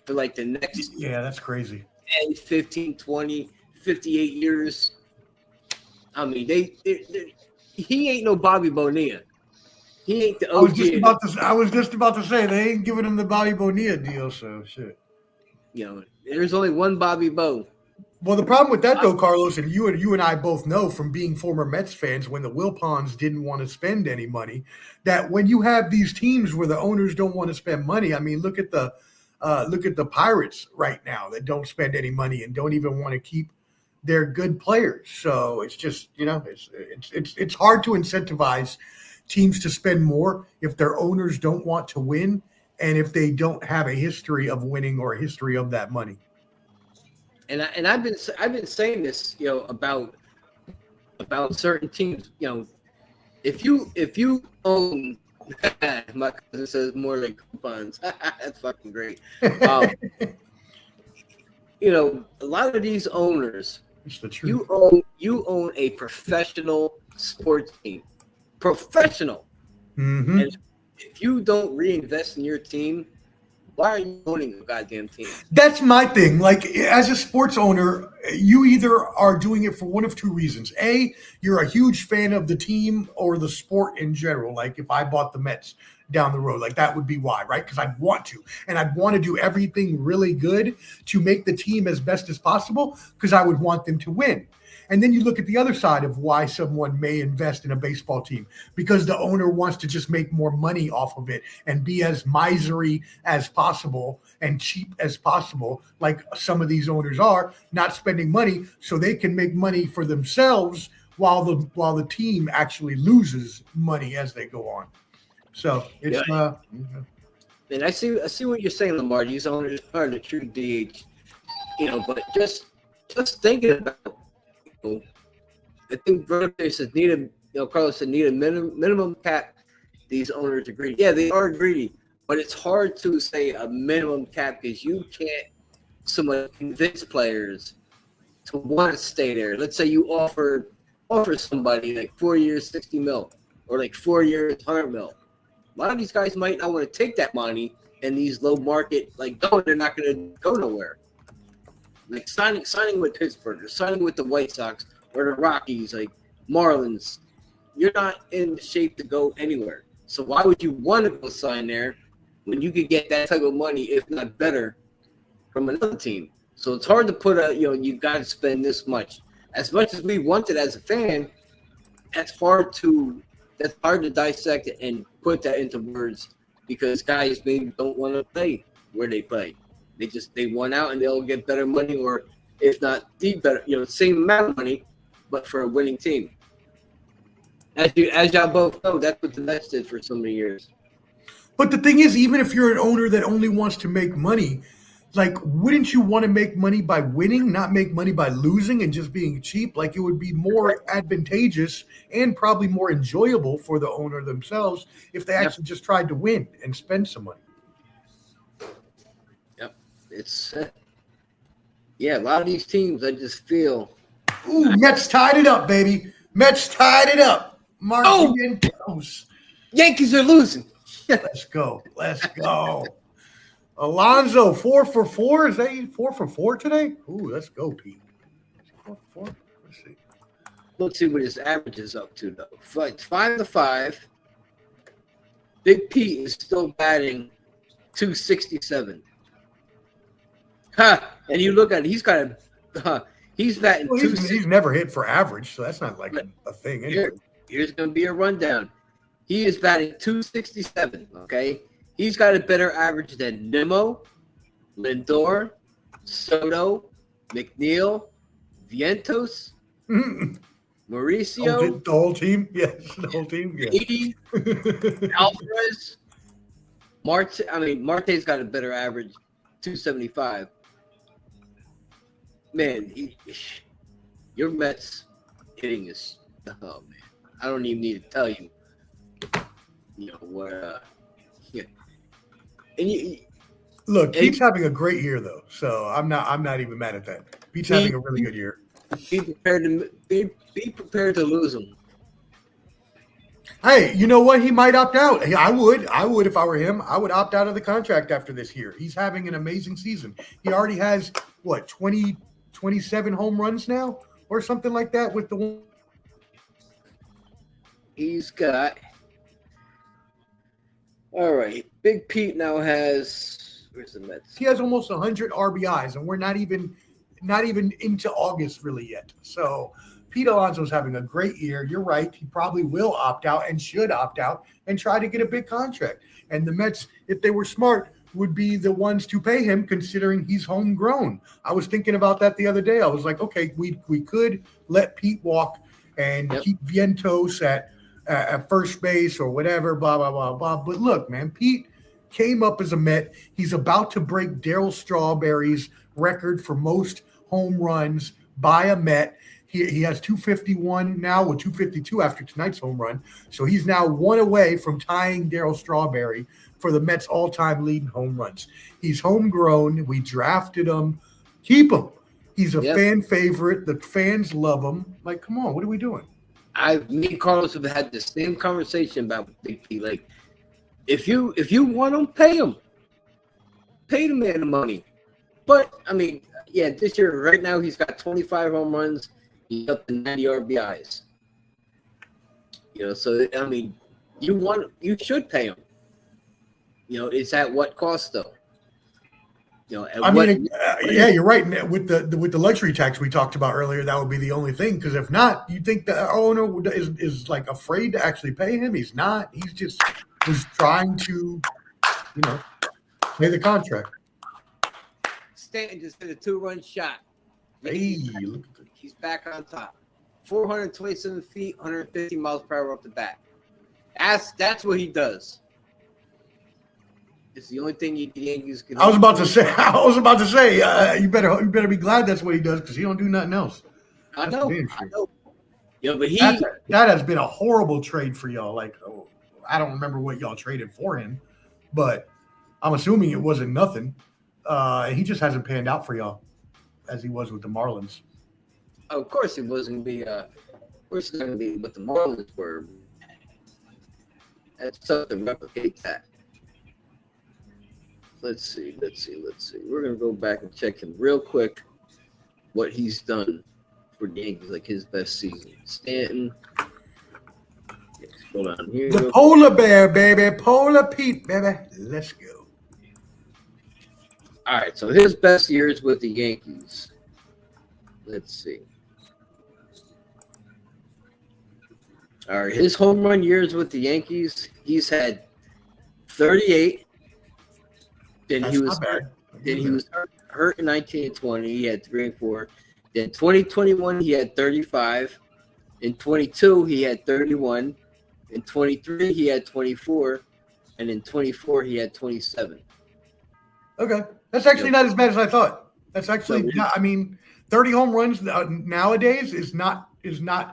for like the next. Yeah, that's crazy. 10, 15, 20, 58 years. I mean, he ain't no Bobby Bonilla. He ain't the OG. I was just about to say they ain't giving him the Bobby Bonilla deal, so shit. There's only one Bobby Bo. Well, the problem with that though, Carlos, and you and I both know from being former Mets fans, when the Wilpons didn't want to spend any money, that when you have these teams where the owners don't want to spend money, I mean, look at the Pirates right now that don't spend any money and don't even want to keep their good players. So it's just, it's hard to incentivize teams to spend more if their owners don't want to win and if they don't have a history of winning or a history of that money. And I've been saying this, about certain teams. If you own My cousin says more like coupons. That's fucking great. Um, a lot of these owners, It's the truth. you own a professional sports team, professional, Mm-hmm. and if you don't reinvest in your team, why are you owning a goddamn team? That's my thing. Like, as a sports owner, you either are doing it for one of two reasons. A, you're a huge fan of the team or the sport in general. Like, if I bought the Mets down the road, like that would be why, right? Because I'd want to. And I'd want to do everything really good to make the team as best as possible because I would want them to win. And then you look at the other side of why someone may invest in a baseball team because the owner wants to just make more money off of it and be as miserly as possible and cheap as possible, like some of these owners are, not spending money so they can make money for themselves while the team actually loses money as they go on. So it's And I see what you're saying, Lamar. These owners are the true DH, but just thinking about. I think Brother says Carlos said need a minimum cap. These owners are greedy. Yeah, they are greedy, but it's hard to say a minimum cap because you can't somewhat convince players to want to stay there. Let's say you offer somebody like 4 years, 60 mil, or like 4 years, 100 mil. A lot of these guys might not want to take that money and these low market, they're not going to go nowhere. Like signing with Pittsburgh or signing with the White Sox or the Rockies, like Marlins, you're not in shape to go anywhere. So why would you want to go sign there when you could get that type of money, if not better, from another team? So it's hard to put you got to spend this much. As much as we want it as a fan, that's hard to dissect it and put that into words because guys maybe don't want to play where they play. They won out and they'll get better money, or if not the better, same amount of money, but for a winning team. As y'all both know, that's what the Mets did for so many years. But the thing is, even if you're an owner that only wants to make money, wouldn't you want to make money by winning, not make money by losing and just being cheap? Like, it would be more advantageous and probably more enjoyable for the owner themselves if they actually just tried to win and spend some money. It's a lot of these teams, I just feel. Ooh, Mets tied it up, baby. Mets tied it up. Yankees are losing. Let's go. Alonso, 4 for 4. Is that 4 for 4 today? Ooh, let's go, Pete. 4 for 4. Let's see what his average is up to, though. 5-5. Big Pete is still batting .267. And you look at it, he's got he's batting. Well, he's never hit for average, so that's not like a thing anyway. Here's going to be a rundown. He is batting .267. Okay, he's got a better average than Nimmo, Lindor, Soto, McNeil, Vientos, Mauricio, the whole team. Yes, the whole team. Yeah. Beatty, Alvarez, Marte. Marte's got a better average, .275. Man, your Mets hitting is man. I don't even need to tell you. What? Yeah. And look, Pete's having a great year though, so I'm not even mad at that. Pete's having a really good year. Be prepared to lose him. Hey, you know what? He might opt out. I would if I were him. I would opt out of the contract after this year. He's having an amazing season. He already has 27 home runs now or something like that with the one. He's got. All right. Big Pete now has. Where's the Mets? He has almost 100 RBIs, and we're not even into August really yet. So Pete Alonso's having a great year. You're right. He probably will opt out and should opt out and try to get a big contract. And the Mets, if they were smart, would be the ones to pay him, considering he's homegrown. I was thinking about that the other day. I was like, okay, we could let Pete walk and keep Vientos at first base or whatever, blah, blah, blah, blah. But look, man, Pete came up as a Met. He's about to break Darryl Strawberry's record for most home runs by a Met. He has 251 now with 252 after tonight's home run. So he's now one away from tying Darryl Strawberry for the Mets all-time lead in home runs. He's homegrown. We drafted him. Keep him. He's a fan favorite. The fans love him. Like, come on, what are we doing? Me and Carlos have had the same conversation about Big P. Like, if you want him, pay him. Pay the man the money. But I mean, yeah, this year right now he's got 25 home runs. He's up to 90 RBIs. So I mean, you should pay him. It's at what cost though? Yeah, you're right. With the luxury tax we talked about earlier, that would be the only thing. Because if not, you think the owner is like afraid to actually pay him? He's not. He's just was trying to, pay the contract. Stanton just hit a 2-run shot. Hey, he's back on top. 427 feet, 150 miles per hour off the bat. That's what he does. It's the only thing the Yankees can. I was about to say. You better be glad that's what he does because he don't do nothing else. I know. But that has been a horrible trade for y'all. Like, I don't remember what y'all traded for him, but I'm assuming it wasn't nothing. He just hasn't panned out for y'all as he was with the Marlins. Of course, he wasn't going to be. Of course, it's going to be what the Marlins were. That's tough to replicate that. Let's see. We're going to go back and check him real quick. What he's done for the Yankees, like his best season. Stanton. Hold on here. The polar bear, baby. Polar Pete, baby. Let's go. All right, so his best years with the Yankees. Let's see. All right, his home run years with the Yankees, he's had 38. Then he was hurt in 19 and 20. He had 3 and 4. Then 2021, he had 35. In 22, he had 31. In 23, he had 24. And in 24, he had 27. Okay. That's actually not as bad as I thought. That's actually not, 30 home runs nowadays is not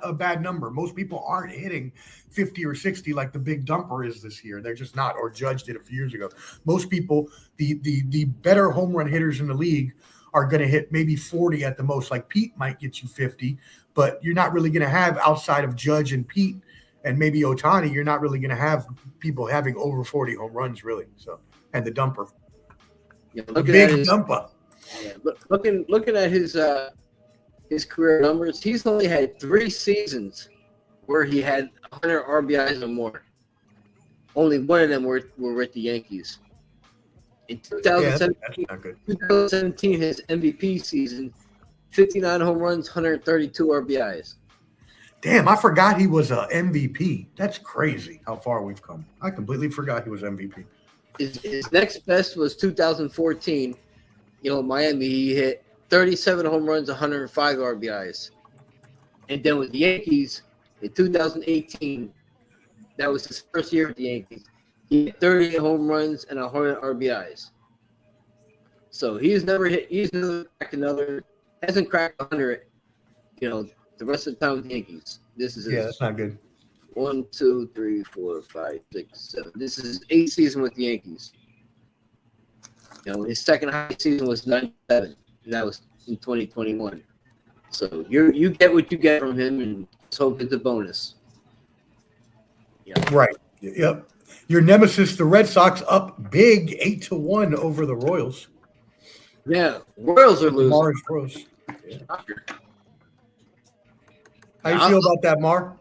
a bad number. Most people aren't hitting 50 or 60 like the big dumper is this year. They're just not, or Judge did a few years ago. Most people, the better home run hitters in the league are going to hit maybe 40 at the most. Like Pete might get you 50, but you're not really going to have outside of Judge and Pete and maybe Ohtani, you're not really going to have people having over 40 home runs really. So, and the dumper. Yeah, the big dumper. Yeah, looking at his career numbers, he's only had 3 seasons where he had 100 RBIs or more. Only one of them were with the Yankees. In 2017, his MVP season, 59 home runs, 132 RBIs. Damn, I forgot he was a MVP. That's crazy how far we've come. I completely forgot he was MVP. His next best was 2014. Miami, he hit 37 home runs, 105 RBIs. And then with the Yankees, in 2018, that was his first year with the Yankees, he hit 38 home runs and 100 RBIs. So hasn't cracked 100, the rest of the time with the Yankees. This is that's not good. 1, 2, 3, 4, 5, 6, 7. This is his 8th season with the Yankees. His second highest season was 97. And that was in 2021. So you get what you get from him, and let's hope it's a bonus. Yeah. Right. Yep. Your nemesis, the Red Sox, up big 8-1 over the Royals. Yeah, Royals are losing. Mar's Royals. Yeah. How you feel about that, Mar?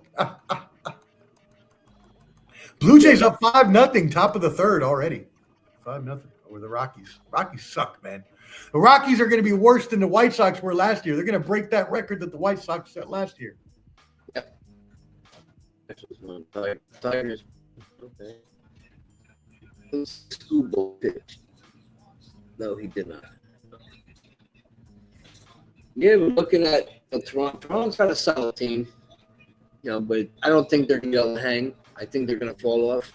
Blue Jays up 5-0, top of the third already. 5-0 over the Rockies. Rockies suck, man. The Rockies are going to be worse than the White Sox were last year. They're going to break that record that the White Sox set last year. Yep. Tigers. Okay. Schoolboy pitch. No, he did not. Yeah, we're looking at Toronto. Toronto's got a solid team, but I don't think they're going to be able to hang. I think they're going to fall off.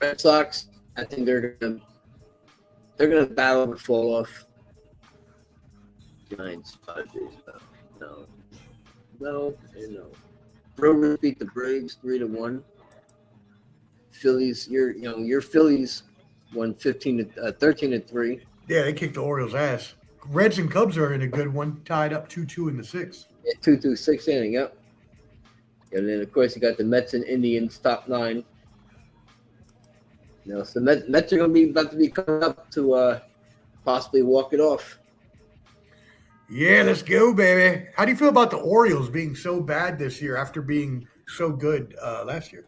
Red Sox, I think they're going to battle and fall off. Giants, Padres, no. No, Brewers beat the Braves 3-1. Phillies, your Phillies won 13-3. Yeah, they kicked the Orioles' ass. Reds and Cubs are in a good one, tied up 2-2 in the sixth. Yeah, 2-2, 6th inning. Yep. And then of course you got the Mets and Indians top 9. So Mets are going to be about to be coming up to possibly walk it off. Yeah, let's go, baby. How do you feel about the Orioles being so bad this year after being so good last year?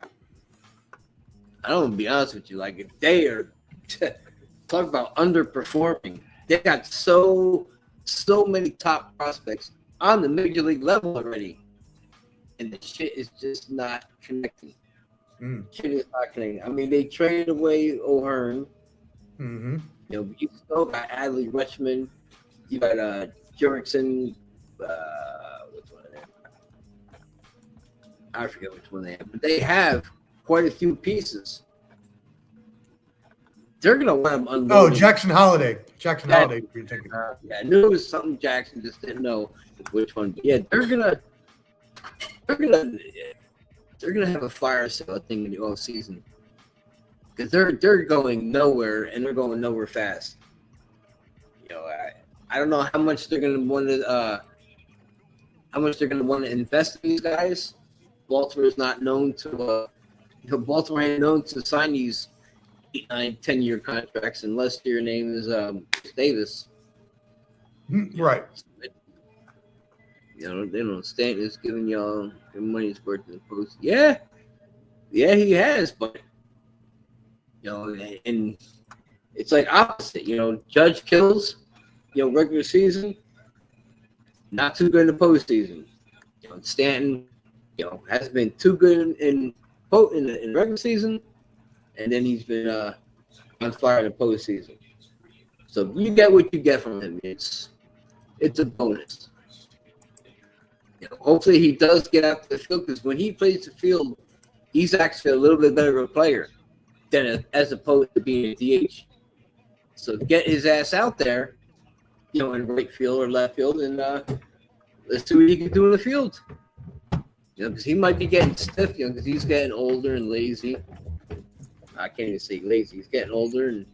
I don't want to be honest with you. Like, if they are talk about underperforming, they got so many top prospects on the major league level already, and the shit is just not connecting. Shit is not connecting. I mean, they traded away O'Hearn. Mm-hmm. You still got Adley Rutschman. You got Jerzey. Which one of them? I forget which one they have, but they have quite a few pieces. They're gonna want them unloading. Oh, Jackson Holiday. Holiday. You're thinking. Yeah, I knew it was something Jackson, just didn't know which one. But yeah, they're gonna have a fire sale, I think, in the off season, because they're going nowhere, and they're going nowhere fast. I don't know how much they're gonna want to invest in these guys. Baltimore is not known to Baltimore ain't known to sign these 8, 9, 10-year contracts unless your name is Davis. Right. They don't stand is giving y'all your money's worth in the post. Yeah, he has, but and it's like opposite. Judge kills, regular season, not too good in the postseason. Stanton, has been too good in regular season, and then he's been on fire in the postseason. So you get what you get from him. It's a bonus. Hopefully he does get out to the field, because when he plays the field, he's actually a little bit better of a player than as opposed to being a DH. So get his ass out there, in right field or left field, and let's see what he can do in the field. Because he might be getting stiff, because he's getting older and lazy. I can't even say lazy. He's getting older, and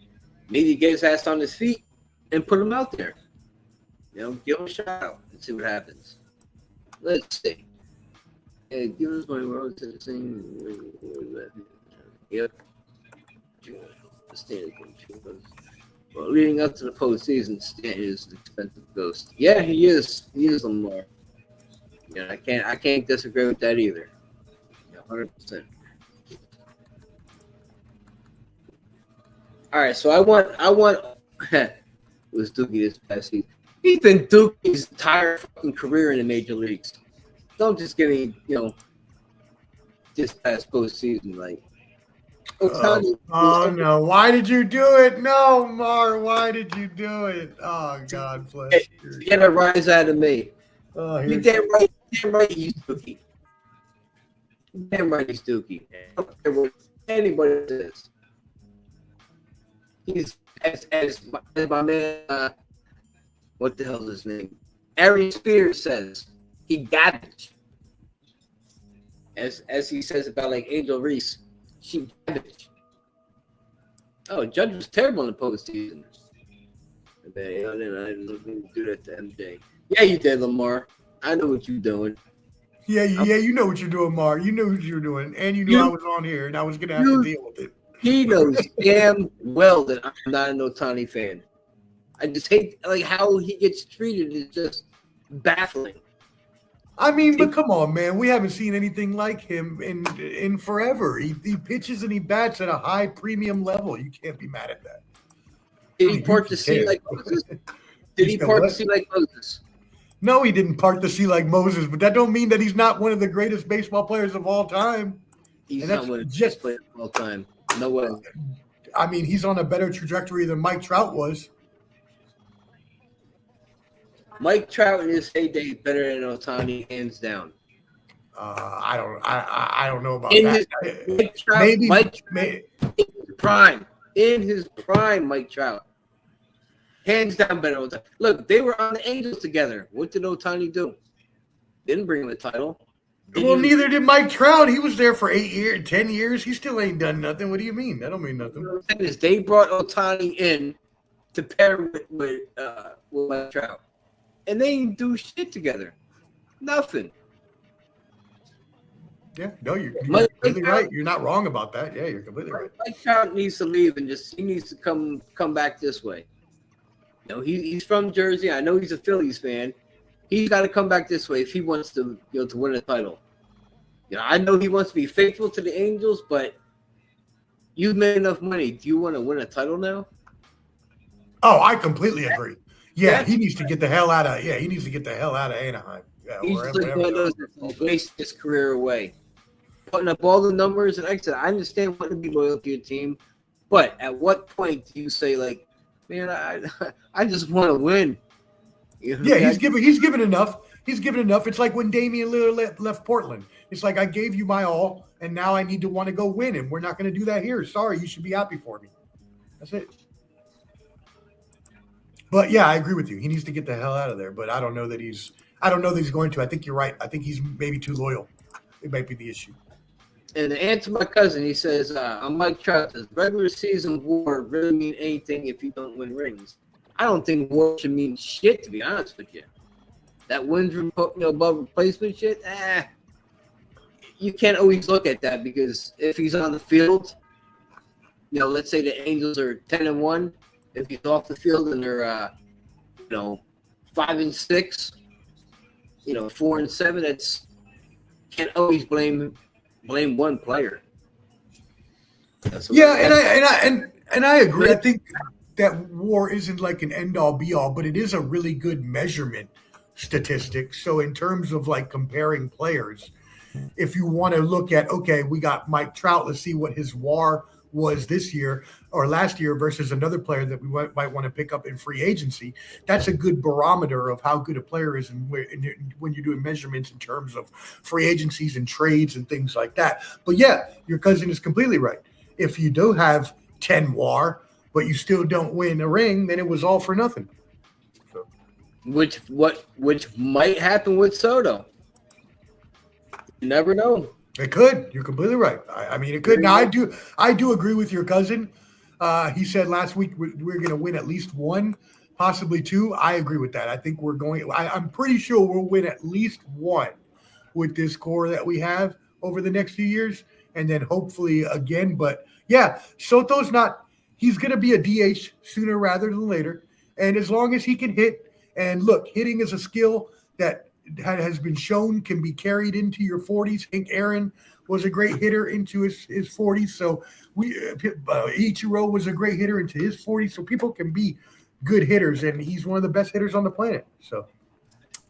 maybe get his ass on his feet and put him out there. Give him a shot out and see what happens. Let's see. Hey, give us my road to the thing. Yep. Well, leading up to the postseason, Stanton is an expensive ghost. Yeah, he is. He is Lamar. I can't disagree with that either. 100%. All right, so I want it was Dookie this past season. He's been Dookie's entire fucking career in the major leagues. Don't just give me, this past postseason, like. Oh no! Why did you do it? No, Mar. Why did you do it? Oh God, bless you. Get a rise out of me. Oh, you damn right. Damn right, he's Dookie. Damn right, he's Dookie. I don't care what anybody says. He's as my man. What the hell is his name? Ari Spears says he garbage. As he says about like Angel Reese, she garbage. Oh, Judge was terrible in the postseason. I didn't do that to MJ. Yeah, you did, Lamar. I know what you're doing. Yeah, you know what you're doing, Mar. You knew what you were doing, and you knew I was on here, and I was gonna have to deal with it. He knows damn well that I'm not an Ohtani fan. I just hate how he gets treated is just baffling. I mean, but come on, man. We haven't seen anything like him in forever. He pitches and he bats at a high premium level. You can't be mad at that. Did he part the sea like Moses? Did he part the sea like Moses? No, he didn't part the sea like Moses, but that don't mean that he's not one of the greatest baseball players of all time. He's not one of the best players of all time. No way. I mean, he's on a better trajectory than Mike Trout was. Mike Trout in his heyday is better than Ohtani, hands down. I don't know about that. Mike Trout, in his prime, Mike Trout, hands down better. Look, they were on the Angels together. What did Ohtani do? Didn't bring him a title. Well, neither did Mike Trout. He was there for 8 years, 10 years. He still ain't done nothing. What do you mean? That don't mean nothing. What I'm saying is they brought Ohtani in to pair with Mike Trout, and they didn't do shit together. Nothing. Yeah, no, you're completely right. You're not wrong about that. Yeah, you're completely right. Mike Trout needs to leave and he needs to come back this way. You know, he's from Jersey. I know he's a Phillies fan. He's got to come back this way if he wants to, to win a title. You know, I know he wants to be faithful to the Angels, but you've made enough money. Do you want to win a title now? Oh, I completely agree. Yeah, he needs to get the hell out of. Yeah, he needs to get the hell out of Anaheim. Yeah, he's like one of those that waste his career away, putting up all the numbers. And like I said, I understand wanting to be loyal to your team, but at what point do you say, like, man, I just want to win? You know, yeah, he's given enough. He's given enough. It's like when Damian Lillard left Portland. It's like, I gave you my all, and now I need to want to go win, and we're not going to do that here. Sorry, you should be happy for me. That's it. But yeah, I agree with you. He needs to get the hell out of there. But I don't know that he's going to. I think you're right. I think he's maybe too loyal. It might be the issue. And to answer my cousin, he says, I'm Mike Trout, does regular season WAR really mean anything if you don't win rings? I don't think WAR should mean shit, to be honest with you. That wins above replacement shit, you can't always look at that, because if he's on the field, let's say the Angels are 10-1. If he's off the field and they're 5-6, 4-7, that's can't always blame one player. And I agree. I think that WAR isn't like an end all be all, but it is a really good measurement statistic. So in terms of like comparing players, if you want to look at, okay, we got Mike Trout, let's see what his WAR was this year or last year versus another player that we might want to pick up in free agency. That's a good barometer of how good a player is, and when you're doing measurements in terms of free agencies and trades and things like that. But yeah, your cousin is completely right. If you do have 10 WAR, but you still don't win a ring, then it was all for nothing. So. Which might happen with Soto. You never know. It could. You're completely right. I mean, it could. Now, I do agree with your cousin. He said last week we're going to win at least one, possibly two. I agree with that. I think we're going. I'm pretty sure we'll win at least one with this core that we have over the next few years, and then hopefully again. But yeah, Soto's not. He's going to be a DH sooner rather than later, and as long as he can hit, and look, hitting is a skill that has been shown can be carried into your 40s. Hank Aaron was a great hitter into his 40s. So Ichiro was a great hitter into his 40s. So people can be good hitters, and he's one of the best hitters on the planet. So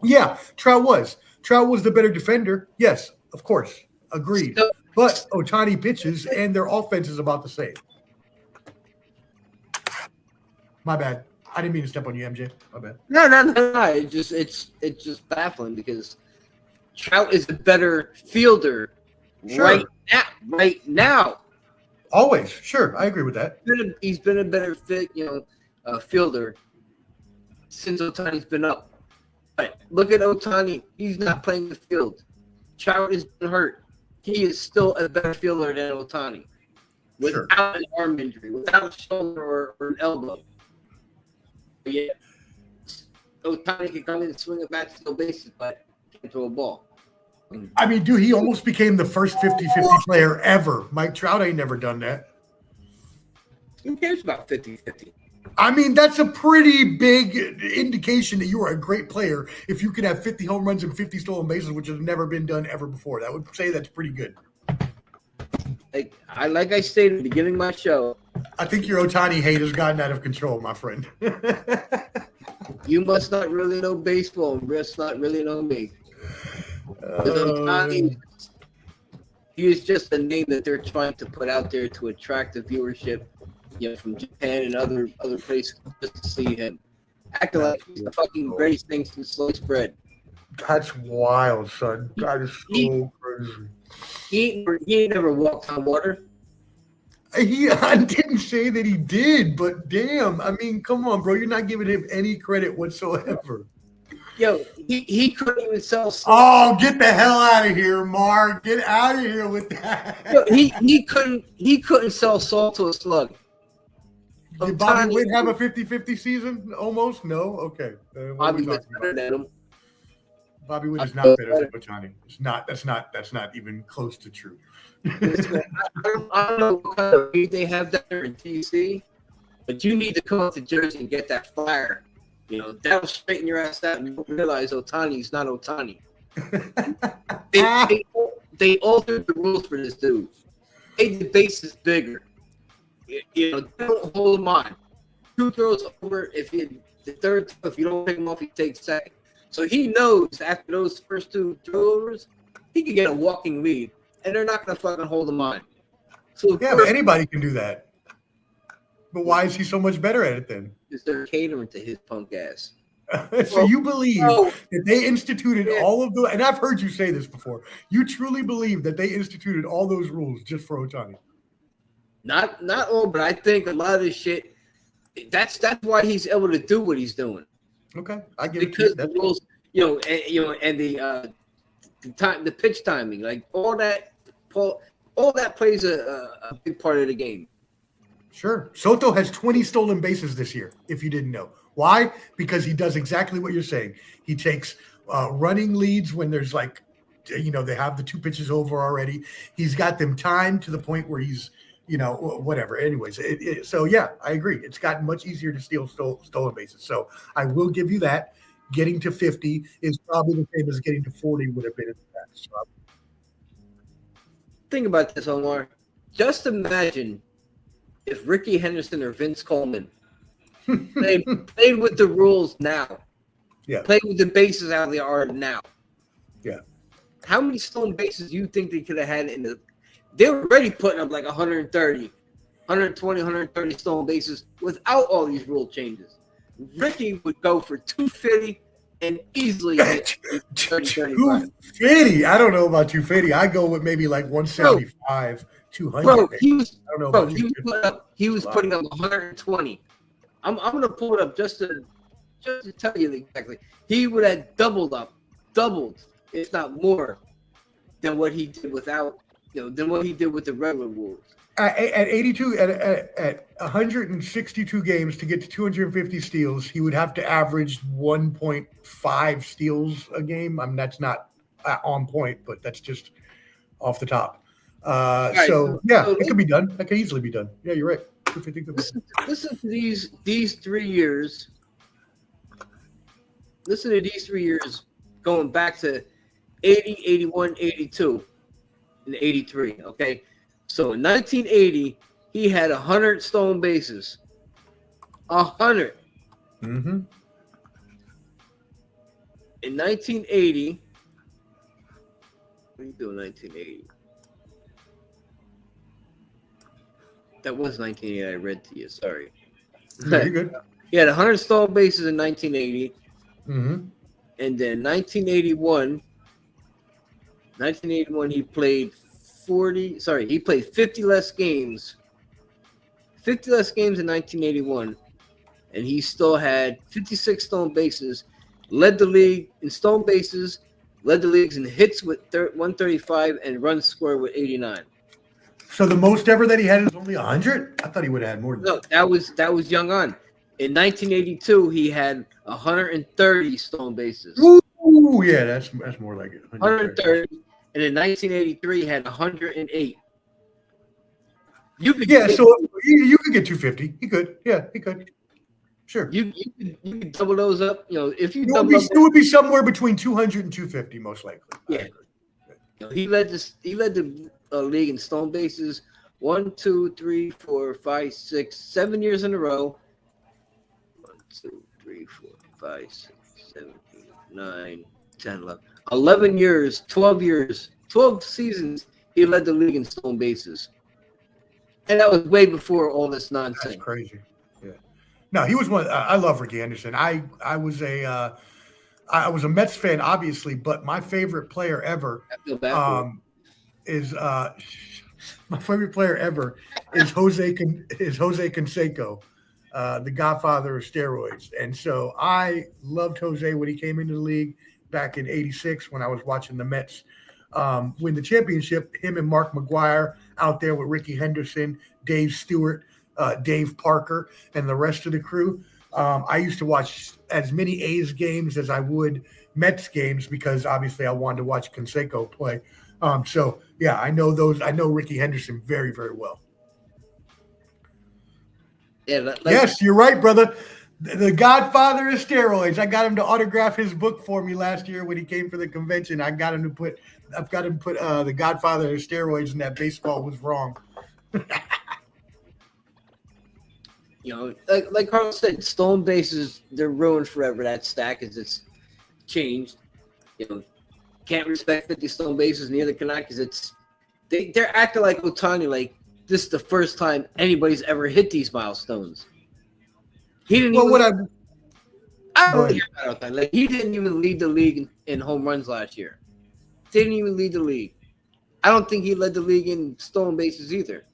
yeah, Trout was the better defender. Yes, of course, agreed. But Ohtani pitches, and their offense is about the same. My bad. I didn't mean to step on you, MJ. My bad. No. It's just baffling because Trout is a better fielder right now. Always, sure, I agree with that. He's been a better fit, fielder since Ohtani's been up. But look at Ohtani; he's not playing the field. Trout has been hurt. He is still a better fielder than Ohtani, without an arm injury, without a shoulder or an elbow. Yeah, Ohtani can come in and swing a bat to the bases, but can't throw a ball. I mean, dude, he almost became the first 50-50 player ever. Mike Trout ain't never done that. Who cares about 50-50? I mean, that's a pretty big indication that you are a great player if you can have 50 home runs and 50 stolen bases, which has never been done ever before. That would say that's pretty good. Like I stated at the beginning of my show, I think your Ohtani hate has gotten out of control, my friend. You must not really know baseball and must not really know me. Ohtani, he is just a name that they're trying to put out there to attract the viewership, from Japan and other places just to see him. Acting like he's the fucking greatest thing since sliced bread. That's wild, son. That is so crazy. He ain't never walked on water. I didn't say that he did, but damn, I mean, come on, bro. You're not giving him any credit whatsoever. Yo, he couldn't even sell. Oh, get the hell out of here, Mark! Get out of here with that. Yo, he couldn't sell salt to a slug. Did Bobby Witt have a 50-50 season? Almost? No? Okay. Bobby Witt's better than him. Bobby Witt is not better than Ohtani. It's not. That's not even close to true. Listen, I don't know what kind of read they have down there in DC, but you need to come up to Jersey and get that flyer. You know, that'll straighten your ass out and you'll realize Ohtani's not Ohtani. They altered the rules for this dude. Made the bases bigger. You know, don't hold him on. 2 throws over. If you don't pick him off, he takes second. So he knows after those first 2 throwovers, he can get a walking lead, and they're not going to fucking hold him on. So yeah, but anybody can do that. But why is he so much better at it then? Because they're catering to his punk ass. So you believe that they instituted all of the, and I've heard you say this before, you truly believe that they instituted all those rules just for Ohtani? Not all, but I think a lot of this shit, that's why he's able to do what he's doing. Okay, I get because it. The rules, and the pitch timing, like all that plays a big part of the game. Sure. Soto has 20 stolen bases this year, if you didn't know. Why? Because he does exactly what you're saying. He takes running leads when there's they have the 2 pitches over already. He's got them timed to the point where he's, whatever. Anyways, so yeah, I agree. It's gotten much easier to steal stolen bases. So I will give you that. Getting to 50 is probably the same as getting to 40 would have been in the past. So think about this, Omar. Just imagine if Ricky Henderson or Vince Coleman played with the rules now. Yeah. Played with the bases out of the art now. Yeah. How many stolen bases do you think they could have had in the – they were already putting up like 130, 120, 130 stolen bases without all these rule changes. Ricky would go for 250 and easily hit 250? I don't know about 250. I go with maybe like 175, 200. Bro, he was putting up 120. I'm gonna pull it up just to tell you exactly. He would have doubled, if not more, than what he did than what he did with the regular rules. At 82, at 162 games to get to 250 steals, he would have to average 1.5 steals a game. I mean, that's not on point, but that's just off the top. So it could be done. That could easily be done. Yeah, you're right. Listen to these 3 years. Listen to these 3 years going back to 80, 81, 82, and 83. Okay. So in 1980, he had 100 stolen bases. 100. Mm-hmm. In 1980, what do you do in 1980? That was 1980. I read to you. Sorry. No, you're good. He had 100 stolen bases in 1980. Mm-hmm. And then 1981, he played 50 less games. 50 less games in 1981. And he still had 56 stolen bases. Led the league in stolen bases. Led the leagues in hits with 135 and runs scored with 89. So the most ever that he had is only 100? I thought he would have had more than that. No, that was young on. In 1982, he had 130 stolen bases. Ooh, yeah, that's more like it. 130. And in 1983, he had 108. So you could get 250. He could. Yeah, he could. Sure. You could double those up. If you it would be somewhere between 200 and 250, most likely. Yeah. He led the league in stolen bases 1, 2, 3, 4, 5, 6, 7 years in a row. 1, 2, 3, 4, 5, 6, 7, 8, 9, 10, 11 years, 12 seasons. He led the league in stolen bases, and that was way before all this nonsense. That's crazy. Yeah. No, he was one. I love Ricky Henderson. I was a Mets fan, obviously, but my favorite player ever is Jose Canseco. the godfather of steroids. And so I loved Jose when he came into the league back in '86 when I was watching the Mets win the championship. Him and Mark McGwire out there with Ricky Henderson, Dave Stewart, Dave Parker, and the rest of the crew. I used to watch as many A's games as I would Mets games because obviously I wanted to watch Canseco play. So yeah, I know those. I know Ricky Henderson very, very well. Yeah, yes, you're right, brother. The godfather of steroids. I got him to autograph his book for me last year when he came for the convention. I've got him to put the godfather of steroids in that baseball was wrong. Like Carl said, stolen bases, they're ruined forever. That stack is it's changed. Can't respect 50 stolen bases, neither can I, because they're acting like Ohtani, like this is the first time anybody's ever hit these milestones. He didn't. Well, I don't hear about that. Like he didn't even lead the league in home runs last year. Didn't even lead the league. I don't think he led the league in stolen bases either.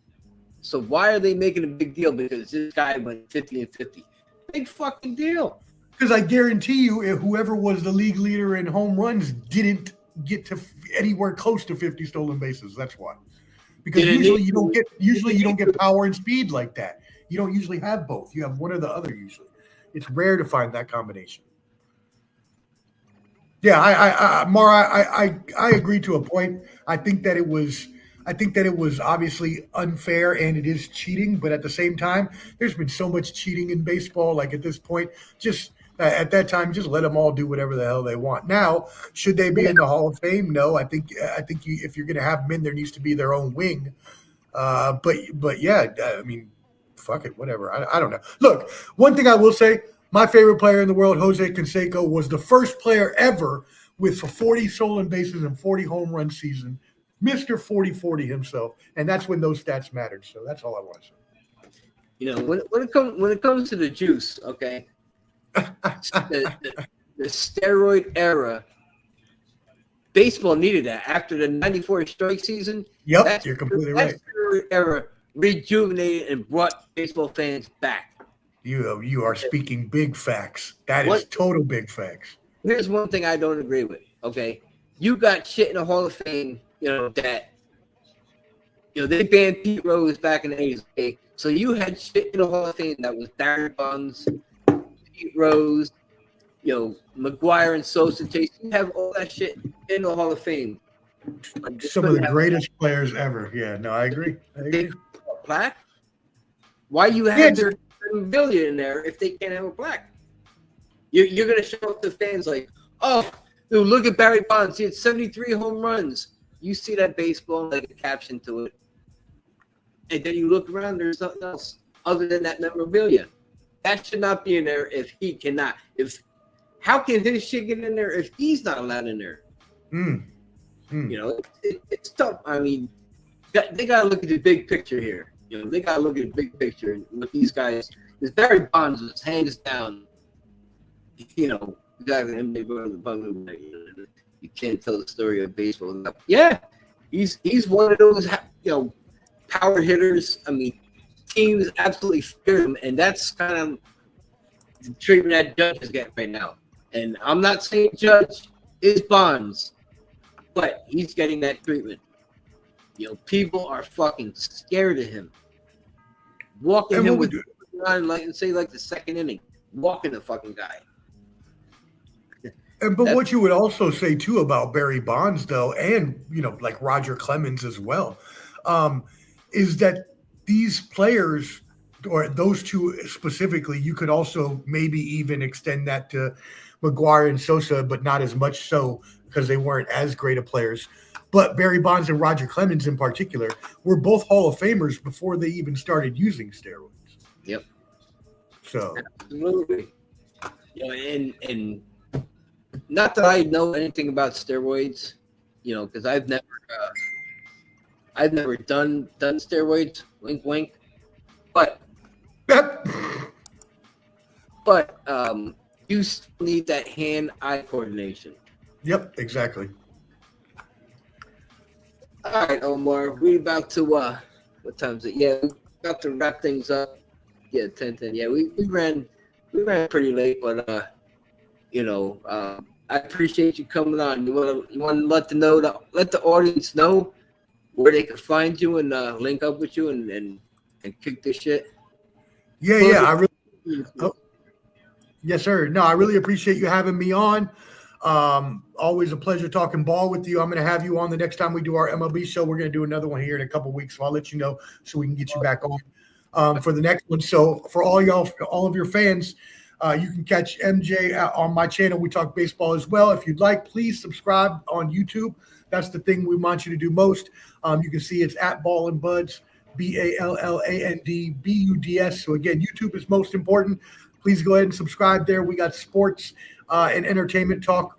So why are they making a big deal? Because this guy went 50 and 50. Big fucking deal. Because I guarantee you, if whoever was the league leader in home runs didn't get to anywhere close to 50 stolen bases. That's why. Because usually you don't get power and speed like that. You don't usually have both. You have one or the other usually. It's rare to find that combination. Yeah, I agree to a point. I think that it was obviously unfair and it is cheating, but at the same time, there's been so much cheating in baseball. Like at this point, just at that time, just let them all do whatever the hell they want. Now, should they be in the Hall of Fame? No, I think if you're going to have men, there needs to be their own wing. But yeah, I mean, fuck it, whatever. I don't know. Look, one thing I will say, my favorite player in the world, Jose Canseco, was the first player ever with 40 stolen bases and 40 home run season, Mr. 40-40 himself, and that's when those stats mattered. So that's all I want to say. When it comes to the juice, okay, the steroid era, baseball needed that after the '94 strike season. Yep, you're completely right. That steroid era rejuvenated and brought baseball fans back. You are speaking big facts. That is total big facts. Here's one thing I don't agree with. Okay, you got shit in the Hall of Fame. They banned Pete Rose back in the '80s. Okay, so you had shit in the Hall of Fame that was Barry Bonds, Pete Rose, McGwire and Sosa Chase. You have all that shit in the Hall of Fame. Some of the greatest players ever. Yeah, no, I agree. Plaque? Why you have their million in there if they can't have a plaque? You're going to show up to fans like, oh, dude, look at Barry Bonds. He had 73 home runs. You see that baseball, like a caption to it. And then you look around, there's nothing else other than that memorabilia. That should not be in there if he cannot. How can his shit get in there if he's not allowed in there? It's tough. I mean, they got to look at the big picture here. They got to look at the big picture and with these guys. Because Barry Bonds was hands down, exactly. You can't tell the story of baseball enough. Yeah, he's one of those, power hitters. I mean, teams absolutely fear him, and that's kind of the treatment that Judge is getting right now. And I'm not saying Judge is Bonds, but he's getting that treatment. People are fucking scared of him. Walking him with like the second inning, walking the fucking guy. But what you would also say too about Barry Bonds, though, and like Roger Clemens as well, is that these players, or those two specifically, you could also maybe even extend that to McGwire and Sosa, but not as much so because they weren't as great of players. But Barry Bonds and Roger Clemens in particular were both Hall of Famers before they even started using steroids. Yep. So absolutely. And not that I know anything about steroids, because I've never done steroids. Wink, wink. But you still need that hand-eye coordination. Yep, exactly. All right, Omar, we about to what time is it? Yeah, we about to wrap things up. Yeah, 10:10. Yeah, we ran pretty late, but I appreciate you coming on. You wanna let the audience know where they can find you and link up with you and kick this shit. Yeah. I really. Oh, yes, sir. No, I really appreciate you having me on. Always a pleasure talking ball with you. I'm going to have you on the next time we do our MLB show. We're going to do another one here in a couple of weeks, so I'll let you know so we can get you back on for the next one. So for all of your fans, you can catch MJ on my channel. We talk baseball as well. If you'd like, please subscribe on YouTube. That's the thing we want you to do most. You can see it's at Ball and Buds, BALLANDBUDS. So again, YouTube is most important. Please go ahead and subscribe there. We got sports and entertainment talk,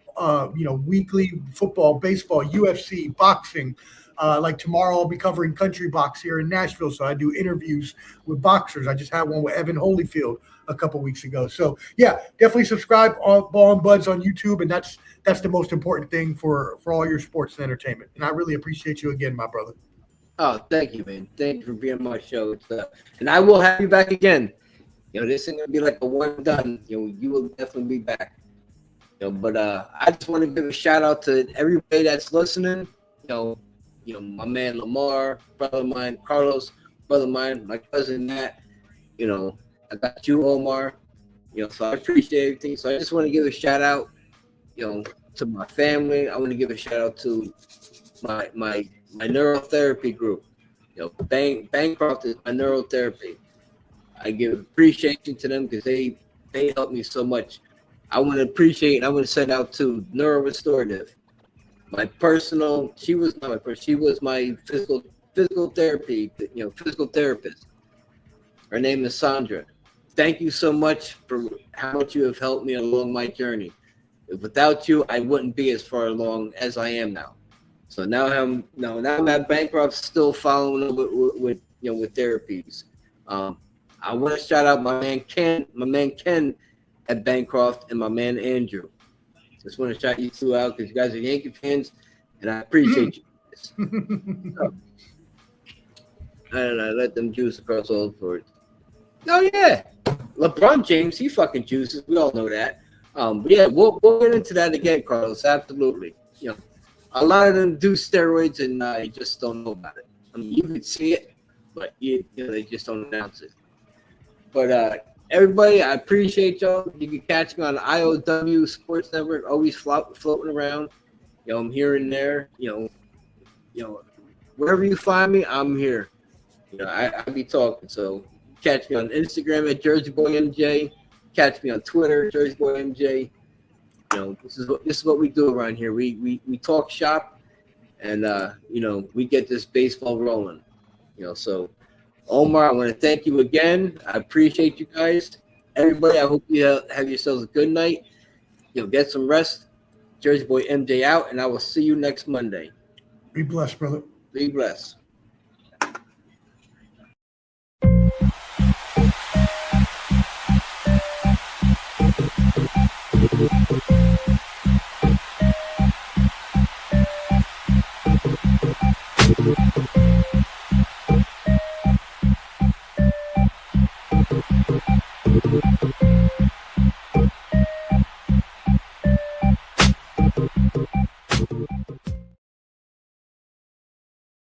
weekly football, baseball, UFC, boxing. Like tomorrow, I'll be covering country box here in Nashville. So I do interviews with boxers. I just had one with Evan Holyfield a couple weeks ago. So yeah, definitely subscribe on Ball and Buds on YouTube. And that's the most important thing for all your sports and entertainment. And I really appreciate you again, my brother. Oh, thank you, man. Thank you for being on my show. And I will have you back again. This ain't gonna be like a one and done. You will definitely be back. But I just want to give a shout out to everybody that's listening. My man Lamar, brother of mine, Carlos, brother of mine, my cousin Matt. I got you, Omar. So I appreciate everything. So I just want to give a shout out, to my family. I want to give a shout out to my neurotherapy group. Bancroft is my neurotherapy. I give appreciation to them because they helped me so much. I want to appreciate and I want to send out to Neuro Restorative. She was my physical therapy, physical therapist. Her name is Sandra. Thank you so much for how much you have helped me along my journey. Without you, I wouldn't be as far along as I am now. So now I'm at Bancroft, still following up with therapies. I want to shout out my man Ken at Bancroft and my man Andrew. Just want to shout you two out because you guys are Yankee fans, and I appreciate you guys. And I let them juice across all the boards. Oh yeah, LeBron James, he fucking juices. We all know that. But yeah, we'll get into that again, Carlos. Absolutely. A lot of them do steroids and you just don't know about it. I mean, you can see it, but they just don't announce it. But everybody, I appreciate y'all. You can catch me on IOW Sports Network, always floating around. I'm here and there. Wherever you find me, I'm here. I be talking. So catch me on Instagram at JerzeyBoyMJ. Catch me on Twitter, JerzeyBoyMJ. This is what we do around here. We talk shop, and we get this baseball rolling. So Omar, I want to thank you again. I appreciate you guys. Everybody, I hope you have yourselves a good night. Get some rest. Jersey Boy MJ out, and I will see you next Monday. Be blessed, brother. Be blessed.